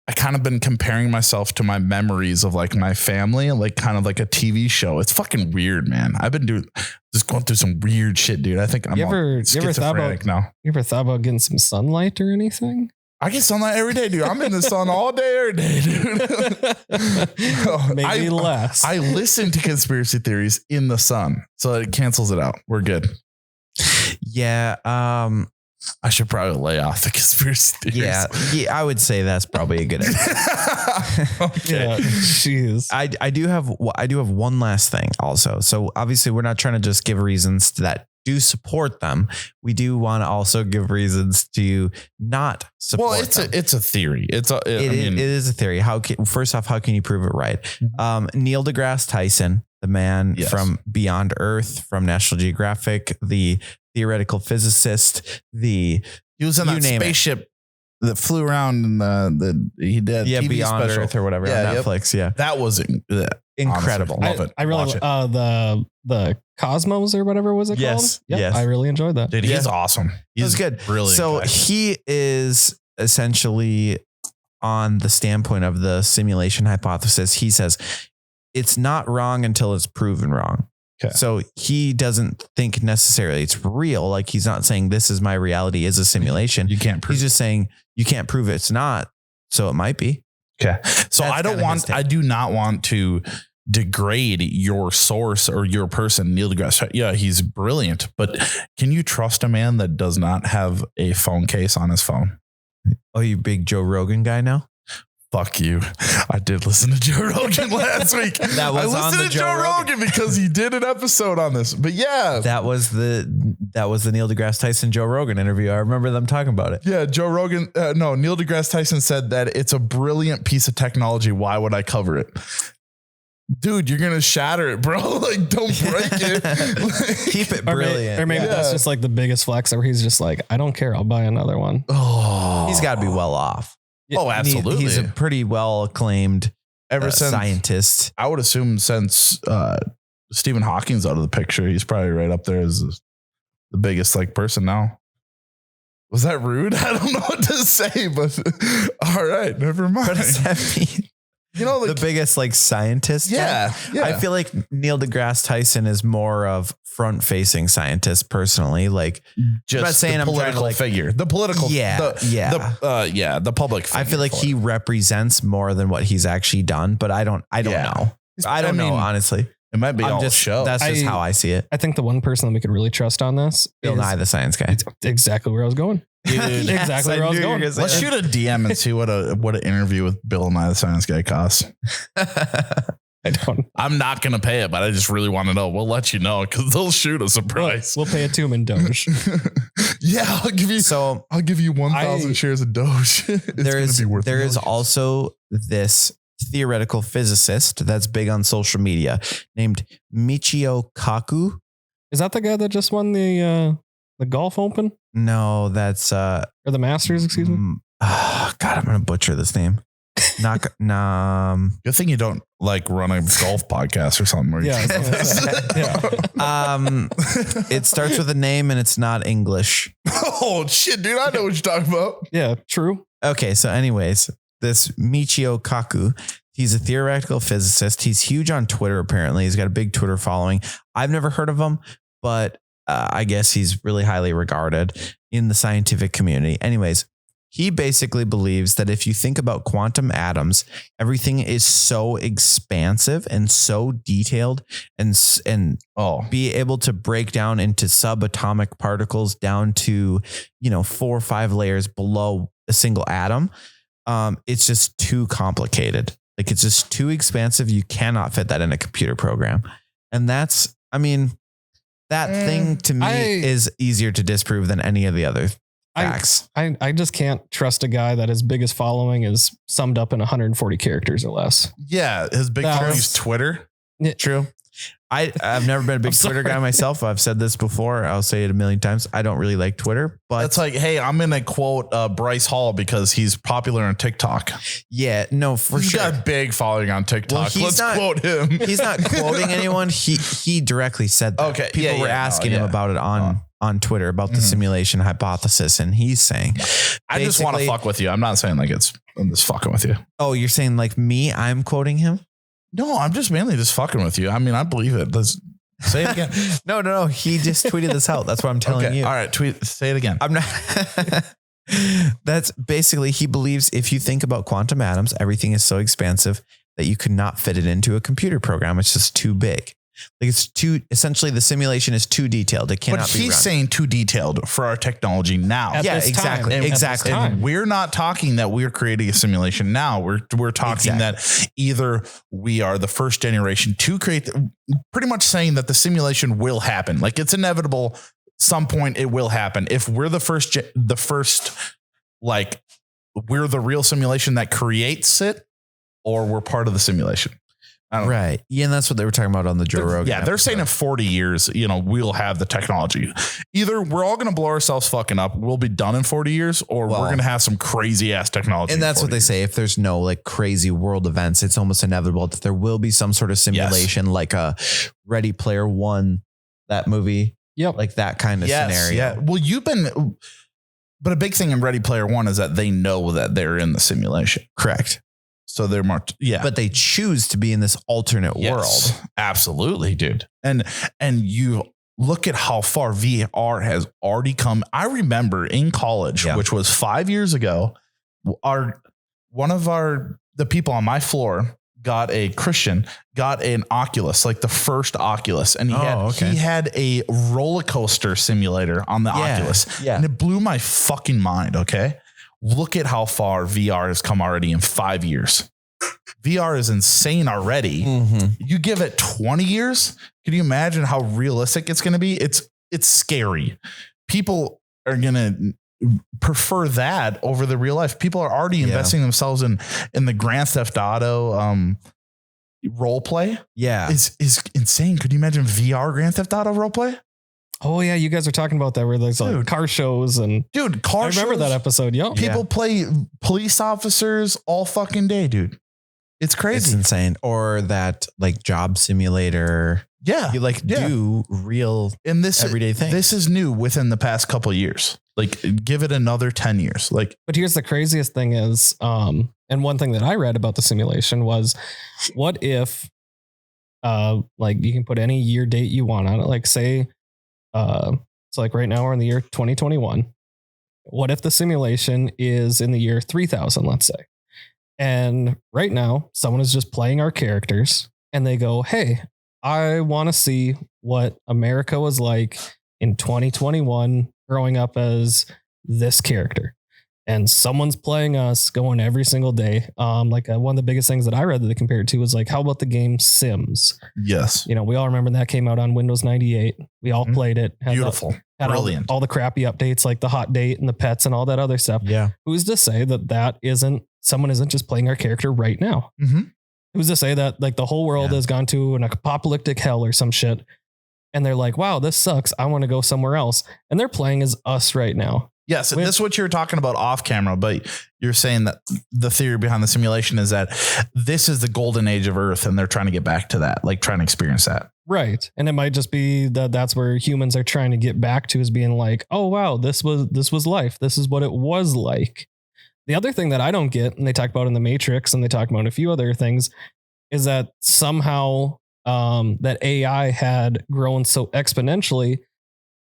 [SPEAKER 2] I kind of been comparing myself to my memories of like my family and like kind of like a TV show. It's fucking weird, man. I've been just going through some weird shit, dude. I think I'm schizophrenic now.
[SPEAKER 4] You ever thought about getting some sunlight or anything?
[SPEAKER 2] I get sunlight every day, dude. I'm in the sun all day, every day, dude.
[SPEAKER 4] Maybe less.
[SPEAKER 2] I listen to conspiracy theories in the sun, so it cancels it out. We're good.
[SPEAKER 3] Yeah.
[SPEAKER 2] I should probably lay off the conspiracy theories.
[SPEAKER 3] Yeah, I would say that's probably a good idea.
[SPEAKER 2] Okay.
[SPEAKER 4] Yeah, jeez.
[SPEAKER 3] I do have one last thing also. So obviously we're not trying to just give reasons that do support them. We do want to also give reasons to not support them.
[SPEAKER 2] It's a theory. It
[SPEAKER 3] is a theory. First off, how can you prove it right? Neil deGrasse Tyson, the man from Beyond Earth, from National Geographic, the theoretical physicist, he was in that spaceship that flew around and he did TV
[SPEAKER 2] Beyond
[SPEAKER 3] special. Earth or whatever on Netflix. Yeah,
[SPEAKER 2] that was
[SPEAKER 3] incredible.
[SPEAKER 2] Honestly, love it.
[SPEAKER 4] I really the Cosmos or whatever was it called?
[SPEAKER 3] Yes.
[SPEAKER 4] I really enjoyed that.
[SPEAKER 2] Dude, he's awesome. He's
[SPEAKER 3] good.
[SPEAKER 2] Really.
[SPEAKER 3] So he is essentially on the standpoint of the simulation hypothesis. He says it's not wrong until it's proven wrong.
[SPEAKER 2] Okay.
[SPEAKER 3] So he doesn't think necessarily it's real. Like he's not saying this is my reality is a simulation.
[SPEAKER 2] You can't prove
[SPEAKER 3] He's just saying you can't prove it's not. So it might be.
[SPEAKER 2] Okay. So I do not want to degrade your source or your person, Neil deGrasse. Yeah, he's brilliant, but can you trust a man that does not have a phone case on his phone?
[SPEAKER 3] Oh, you big Joe Rogan guy now?
[SPEAKER 2] Fuck you. I did listen to Joe Rogan last week.
[SPEAKER 3] I listened
[SPEAKER 2] to Joe Rogan because he did an episode on this. But yeah,
[SPEAKER 3] that was the Neil deGrasse Tyson Joe Rogan interview. I remember them talking about it.
[SPEAKER 2] Yeah, Joe Rogan. Neil deGrasse Tyson said that it's a brilliant piece of technology. Why would I cover it? Dude, you're gonna shatter it, bro. Like, don't break it.
[SPEAKER 3] Keep it brilliant.
[SPEAKER 4] Or maybe that's just like the biggest flex where he's just like, I don't care. I'll buy another one.
[SPEAKER 2] Oh,
[SPEAKER 3] he's got to be well off.
[SPEAKER 2] Oh, absolutely.
[SPEAKER 3] He's a pretty well acclaimed scientist.
[SPEAKER 2] I would assume since Stephen Hawking's out of the picture, he's probably right up there as the biggest person now. Was that rude? I don't know what to say, but all right, never mind.
[SPEAKER 3] What does that mean? The biggest scientist.
[SPEAKER 2] Yeah.
[SPEAKER 3] I feel like Neil deGrasse Tyson is more of front-facing scientist personally.
[SPEAKER 2] Just
[SPEAKER 3] not saying
[SPEAKER 2] the political figure, the political. The public figure.
[SPEAKER 3] I feel like he represents more than what he's actually done, but I don't know. I don't know, honestly.
[SPEAKER 2] It might be all show.
[SPEAKER 3] That's just how I see it.
[SPEAKER 4] I think the one person that we could really trust on this
[SPEAKER 3] Bill Nye the Science Guy.
[SPEAKER 4] Exactly where I was going.
[SPEAKER 2] Dude,
[SPEAKER 4] exactly where I was going.
[SPEAKER 2] Let's shoot a DM and see what an interview with Bill Nye the Science Guy costs.
[SPEAKER 4] I don't.
[SPEAKER 2] I'm not going to pay it, but I just really want to know. We'll let you know because they'll shoot us a price.
[SPEAKER 4] We'll pay it to him in Doge.
[SPEAKER 2] Yeah, I'll give you 1,000 shares of Doge.
[SPEAKER 3] There is also this theoretical physicist that's big on social media named Michio Kaku.
[SPEAKER 4] Is that the guy that just won the golf open?
[SPEAKER 3] No, that's
[SPEAKER 4] or the Masters, excuse me.
[SPEAKER 3] God, I'm gonna butcher this name.
[SPEAKER 2] Good thing you don't like run a golf podcast or something. Where
[SPEAKER 3] it starts with a name and it's not English.
[SPEAKER 2] Oh shit, dude! I know what you're talking about.
[SPEAKER 4] Yeah, true.
[SPEAKER 3] Okay, so anyways, this Michio Kaku, he's a theoretical physicist. He's huge on Twitter. Apparently, he's got a big Twitter following. I've never heard of him, but I guess he's really highly regarded in the scientific community. Anyways. He basically believes that if you think about quantum atoms, everything is so expansive and so detailed and be able to break down into subatomic particles down to, 4 or 5 layers below a single atom. It's just too complicated. Like it's just too expansive. You cannot fit that in a computer program. And that thing to me is easier to disprove than any of the other facts.
[SPEAKER 4] I just can't trust a guy that his biggest following is summed up in 140 characters or less.
[SPEAKER 2] Yeah, his big following is Twitter.
[SPEAKER 4] Yeah.
[SPEAKER 3] True. I've never been a big Twitter guy myself. I've said this before. I'll say it a million times. I don't really like Twitter, but
[SPEAKER 2] it's like, hey, I'm going to quote Bryce Hall because he's popular on TikTok.
[SPEAKER 3] Yeah, no, for
[SPEAKER 2] he's
[SPEAKER 3] sure.
[SPEAKER 2] Got a big following on TikTok.
[SPEAKER 3] Well,
[SPEAKER 2] Let's quote him.
[SPEAKER 3] He's not quoting anyone. He directly said that.
[SPEAKER 2] Okay.
[SPEAKER 3] People were asking him about it on Twitter about the simulation hypothesis. And he's saying,
[SPEAKER 2] I just want to fuck with you. I'm not saying like I'm just fucking with you.
[SPEAKER 3] Oh, you're saying like me, I'm quoting him?
[SPEAKER 2] No, I'm just mainly just fucking with you. I mean, I believe it. Let's say it again.
[SPEAKER 3] No. He just tweeted this out. That's what I'm telling you.
[SPEAKER 2] All right. Say it again.
[SPEAKER 3] I'm not. That's basically, he believes if you think about quantum atoms, everything is so expansive that you could not fit it into a computer program. It's just too big. Like essentially the simulation is too detailed. It cannot be run.
[SPEAKER 2] He's saying too detailed for our technology now.
[SPEAKER 3] Exactly. Exactly.
[SPEAKER 2] And we're not talking that we're creating a simulation now. We're talking that either we are the first generation to create, pretty much saying that the simulation will happen. Like it's inevitable. Some point it will happen. If we're the first, like we're the real simulation that creates it, or we're part of the simulation.
[SPEAKER 3] Right. Yeah. And that's what they were talking about on the Joe Rogan.
[SPEAKER 2] Yeah. They're saying in 40 years, we'll have the technology. Either we're all going to blow ourselves fucking up. We'll be done in 40 years, or we're going to have some crazy ass technology.
[SPEAKER 3] And that's what they say. If there's no like crazy world events, it's almost inevitable that there will be some sort of simulation, like a Ready Player One, that movie.
[SPEAKER 4] Yep.
[SPEAKER 3] Like that kind of scenario.
[SPEAKER 2] Yeah. Well, but a big thing in Ready Player One is that they know that they're in the simulation.
[SPEAKER 3] Correct.
[SPEAKER 2] So they're marked. Yeah.
[SPEAKER 3] But they choose to be in this alternate world.
[SPEAKER 2] Absolutely, dude. And you look at how far VR has already come. I remember in college, which was 5 years ago, the people on my floor got an Oculus, like the first Oculus. And he had a roller coaster simulator on the Oculus. Yeah. And it blew my fucking mind. Okay. Look at how far VR has come already in 5 years. VR is insane already. Mm-hmm. You give it 20 years. Can you imagine how realistic it's going to be? It's scary. People are going to prefer that over the real life. People are already investing themselves in the Grand Theft Auto role play.
[SPEAKER 3] Yeah.
[SPEAKER 2] Is insane. Could you imagine VR Grand Theft Auto role play?
[SPEAKER 4] Oh yeah, you guys are talking about that where there's like car shows and
[SPEAKER 2] I remember
[SPEAKER 4] that episode. Yep.
[SPEAKER 2] People play police officers all fucking day, dude. It's crazy.
[SPEAKER 3] It's insane. Or that like job simulator.
[SPEAKER 2] Yeah.
[SPEAKER 3] You do real
[SPEAKER 2] and
[SPEAKER 3] everyday things.
[SPEAKER 2] This is new within the past couple of years. Like give it another 10 years. But
[SPEAKER 4] here's the craziest thing is, and one thing that I read about the simulation was, what if, like you can put any year date you want on it. Like say, so like right now we're in the year 2021. What if the simulation is in the year 3000, let's say, and right now someone is just playing our characters and they go, hey, I want to see what America was like in 2021 growing up as this character. and someone's playing us going every single day. One of the biggest things that I read that they compared it to was like, how about the game Sims?
[SPEAKER 2] Yes.
[SPEAKER 4] You know, we all remember that came out on Windows 98. We all played it.
[SPEAKER 2] Beautiful.
[SPEAKER 4] Had
[SPEAKER 2] Brilliant.
[SPEAKER 4] all the crappy updates like the hot date and the pets and all that other stuff.
[SPEAKER 3] Yeah.
[SPEAKER 4] Who's to say that someone isn't just playing our character right now?
[SPEAKER 2] Mm-hmm.
[SPEAKER 4] Who's to say that like the whole world has gone to an apocalyptic hell or some shit, and they're like, wow, this sucks. I want to go somewhere else. And they're playing as us right now.
[SPEAKER 2] Yes. And this is what you were talking about off camera, but you're saying that the theory behind the simulation is that this is the golden age of Earth and they're trying to get back to that, like trying to experience that.
[SPEAKER 4] Right. And it might just be that's where humans are trying to get back to, is being like, oh, wow, this was life. This is what it was like. The other thing that I don't get, and they talk about in the Matrix and they talk about a few other things, is that somehow that AI had grown so exponentially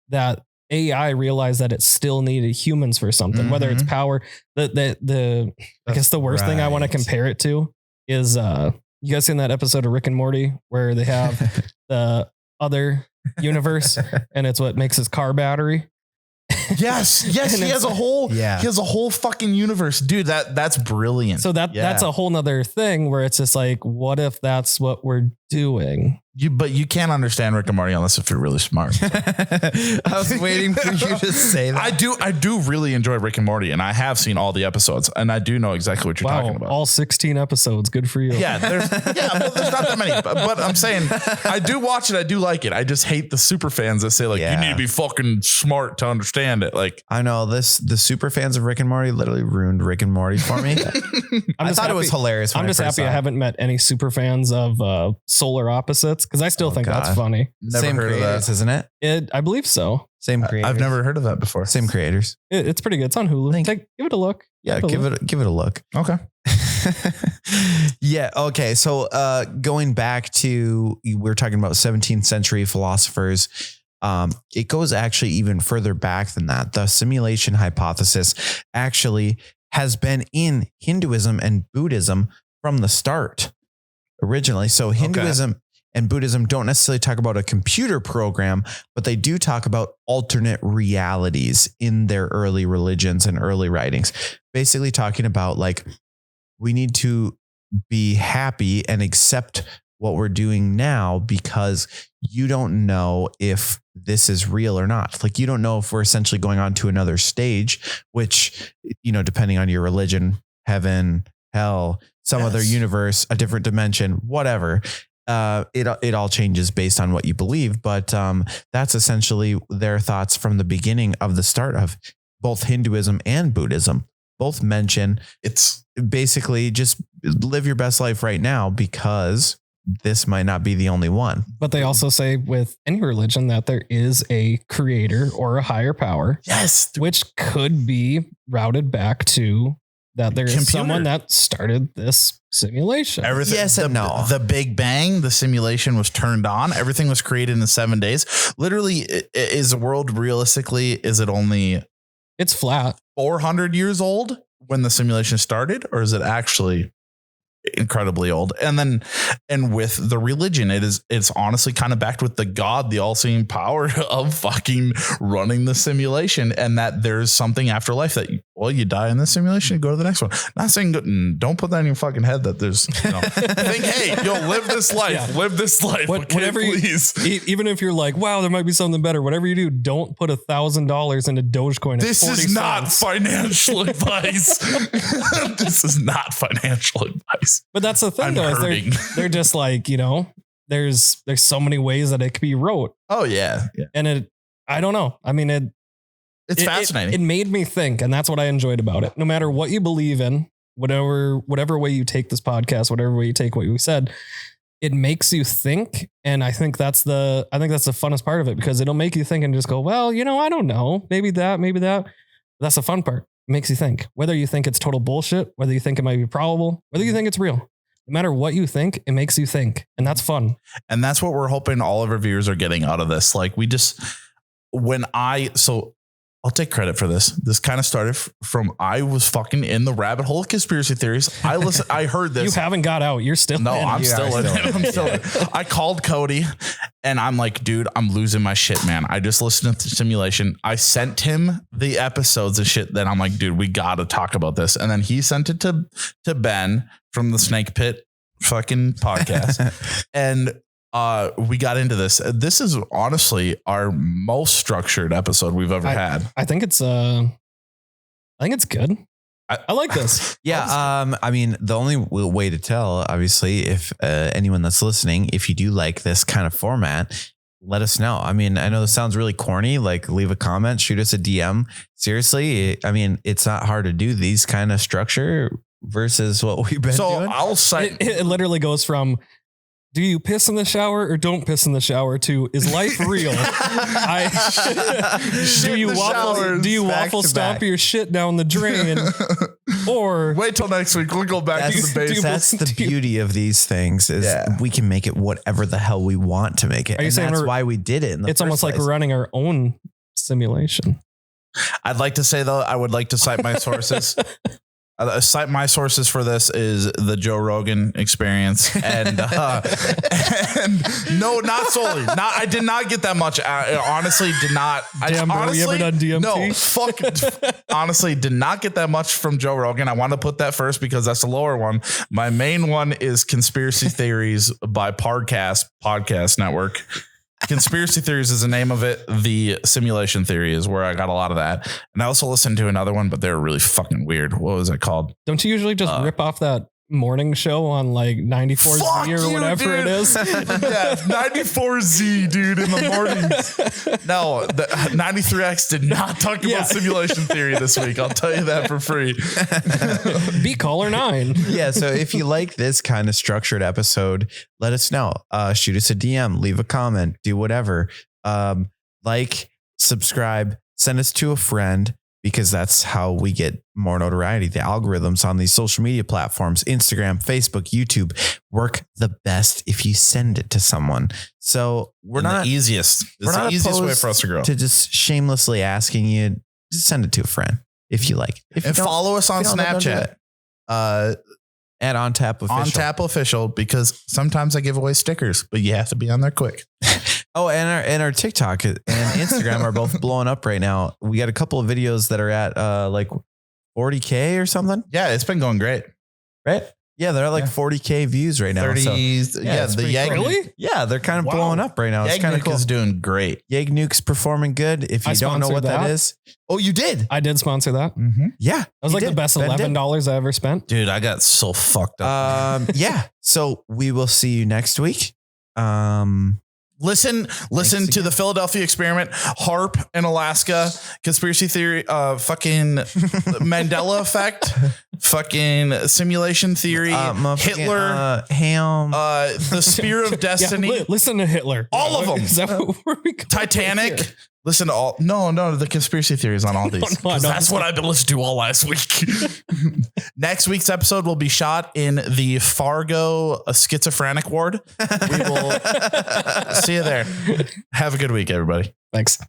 [SPEAKER 4] that AI realized that it still needed humans for something, whether it's power. I guess the worst thing I want to compare it to is you guys seen that episode of Rick and Morty where they have the other universe and it's what makes his car battery.
[SPEAKER 2] Yes. He has a whole fucking universe, dude. That's brilliant.
[SPEAKER 4] So that's a whole nother thing where it's just like, what if that's what we're doing?
[SPEAKER 2] But you can't understand Rick and Morty unless if you're really smart.
[SPEAKER 3] I was waiting for you to say that.
[SPEAKER 2] I do really enjoy Rick and Morty, and I have seen all the episodes, and I do know exactly what you're talking about.
[SPEAKER 4] All 16 episodes. Good for you.
[SPEAKER 2] Yeah, there's not that many, but I'm saying I do watch it. I do like it. I just hate the super fans that say like, you need to be fucking smart to understand it. Like,
[SPEAKER 3] I know the super fans of Rick and Morty literally ruined Rick and Morty for me. I thought it was hilarious.
[SPEAKER 4] I'm just happy I haven't met any super fans of Solar Opposites, because I still think that's funny.
[SPEAKER 3] Same creators, isn't it?
[SPEAKER 4] I believe so.
[SPEAKER 3] Same creators.
[SPEAKER 2] I've never heard of that before.
[SPEAKER 3] Same creators.
[SPEAKER 4] It's pretty good. It's on Hulu. Give it a look.
[SPEAKER 3] Yeah, give it a look.
[SPEAKER 2] Okay.
[SPEAKER 3] Yeah. Okay. So going back to, we're talking about 17th century philosophers. It goes actually even further back than that. The simulation hypothesis actually has been in Hinduism and Buddhism from the start originally. So Hinduism and Buddhism don't necessarily talk about a computer program, but they do talk about alternate realities in their early religions and early writings, basically talking about like, we need to be happy and accept what we're doing now because you don't know if this is real or not. Like, you don't know if we're essentially going on to another stage, which, you know, depending on your religion, heaven, hell, some other universe, a different dimension, whatever. It all changes based on what you believe. But that's essentially their thoughts from the beginning of the start of both Hinduism and Buddhism. Both mention it's basically just live your best life right now because this might not be the only one.
[SPEAKER 4] But they also say with any religion that there is a creator or a higher power.
[SPEAKER 2] Yes.
[SPEAKER 4] Which could be routed back to that there is someone that started this simulation.
[SPEAKER 2] Everything,
[SPEAKER 3] yes and no.
[SPEAKER 2] The Big Bang, the simulation was turned on. Everything was created in 7 days. Literally, is the world realistically, is it only...
[SPEAKER 4] It's flat.
[SPEAKER 2] 400 years old when the simulation started, or is it actually incredibly old? And with the religion, it's honestly kind of backed with the God, the all-seeing power of fucking running the simulation, and that there's something after life that you die in this simulation, go to the next one. Not saying don't put that in your fucking head that there's think, hey, live this life, live this life.
[SPEAKER 4] Whatever, please. Even if you're like, wow, there might be something better. Whatever you do, don't put $1,000 into Dogecoin.
[SPEAKER 2] This is not financial advice. This is not financial advice.
[SPEAKER 4] But that's the thing, though, is they're just like, there's so many ways that it could be wrote.
[SPEAKER 2] Oh yeah.
[SPEAKER 4] And I don't know. I mean,
[SPEAKER 2] it's fascinating.
[SPEAKER 4] It made me think, and that's what I enjoyed about it. No matter what you believe in, whatever way you take this podcast, whatever way you take what we said, it makes you think. And I think that's the funnest part of it, because it'll make you think and just go, well, I don't know, maybe that. That's the fun part. It makes you think, whether you think it's total bullshit, whether you think it might be probable, whether you think it's real. No matter what you think, it makes you think. And that's fun.
[SPEAKER 2] And that's what we're hoping all of our viewers are getting out of this. Like, I'll take credit for this. This kind of started from I was fucking in the rabbit hole of conspiracy theories. I heard this.
[SPEAKER 4] You haven't got out. You're still
[SPEAKER 2] No,
[SPEAKER 4] in.
[SPEAKER 2] I'm still in it. I'm still in it. I called Cody and I'm like, dude, I'm losing my shit, man. I just listened to the simulation. I sent him the episodes of shit that I'm like, dude, we got to talk about this. And then he sent it to Ben from the Snake Pit fucking podcast. And we got into this. This is honestly our most structured episode we've ever had.
[SPEAKER 4] I think it's good. I like this.
[SPEAKER 3] Yeah. I mean, the only way to tell, obviously, if anyone that's listening, if you do like this kind of format, let us know. I mean, I know this sounds really corny, like leave a comment, shoot us a DM. Seriously. I mean, it's not hard to do these kind of structure versus what we've been doing.
[SPEAKER 2] I'll say
[SPEAKER 4] It literally goes from, do you piss in the shower or don't piss in the shower to is life real? Do you waffle stomp your shit down the drain? Or
[SPEAKER 2] wait till next week. We'll go back to the basics.
[SPEAKER 3] That's the beauty of these things is we can make it whatever the hell we want to make it.
[SPEAKER 4] Are you saying
[SPEAKER 3] that's why we did it.
[SPEAKER 4] It's almost like we're running our own simulation.
[SPEAKER 2] I'd like to say, though, I would like to cite my sources. My sources for this is the Joe Rogan Experience, and no, not solely. I did not get that much. Honestly, did not.
[SPEAKER 4] Damn, bro, you ever done DMT?
[SPEAKER 2] No, fuck. Honestly, did not get that much from Joe Rogan. I want to put that first because that's the lower one. My main one is Conspiracy Theories by Podcast Network. Conspiracy Theories is the name of it. The Simulation Theory is where I got a lot of that. And I also listened to another one, but they're really fucking weird. What was it called?
[SPEAKER 4] Don't you usually just rip off that morning show on like 94Z or whatever it is?
[SPEAKER 2] Yeah, 94Z, dude, in the mornings. No, the 93X did not talk about simulation theory this week. I'll tell you that for free.
[SPEAKER 4] Be caller 9.
[SPEAKER 3] Yeah. So if you like this kind of structured episode, let us know. Shoot us a DM, leave a comment, do whatever. Like, subscribe, send us to a friend, because that's how we get more notoriety. The algorithms on these social media platforms, Instagram, Facebook, YouTube, work the best if you send it to someone. So we're not
[SPEAKER 2] the easiest. It's the easiest way for us to grow.
[SPEAKER 3] To just shamelessly asking you, just send it to a friend if you like.
[SPEAKER 2] And follow us on Snapchat.
[SPEAKER 3] At
[SPEAKER 2] OnTapOfficial, because sometimes I give away stickers, but you have to be on there quick.
[SPEAKER 3] Oh, and our TikTok and Instagram are both blowing up right now. We got a couple of videos that are at like 40K or something.
[SPEAKER 2] Yeah, it's been going great.
[SPEAKER 3] Right? Yeah, they're at like 40K views right now.
[SPEAKER 2] 30s.
[SPEAKER 3] So,
[SPEAKER 2] The Yag.
[SPEAKER 4] Really?
[SPEAKER 3] Yeah, they're kind of blowing up right now. It's kind of cool.
[SPEAKER 2] is doing great.
[SPEAKER 3] Yag Nuke's performing good. If you don't know what that is. Oh, you did?
[SPEAKER 4] I did sponsor that.
[SPEAKER 2] Mm-hmm.
[SPEAKER 3] Yeah.
[SPEAKER 4] That was like the best $11 I ever spent.
[SPEAKER 2] Dude, I got so fucked up.
[SPEAKER 3] Yeah. So we will see you next week.
[SPEAKER 2] Listen to the Philadelphia Experiment, HARP in Alaska, conspiracy theory, fucking Mandela effect, fucking simulation theory, Hitler,
[SPEAKER 3] Ham,
[SPEAKER 2] the Spear of Destiny.
[SPEAKER 4] Yeah, listen to Hitler.
[SPEAKER 2] All of them.
[SPEAKER 4] Is that where we go
[SPEAKER 2] Titanic.
[SPEAKER 4] here?
[SPEAKER 2] Listen to all. No, the conspiracy theories on all these.
[SPEAKER 4] No,
[SPEAKER 2] that's what I've been listening to all last week. Next week's episode will be shot in the Fargo schizophrenic ward. We will see you there. Have a good week, everybody.
[SPEAKER 4] Thanks.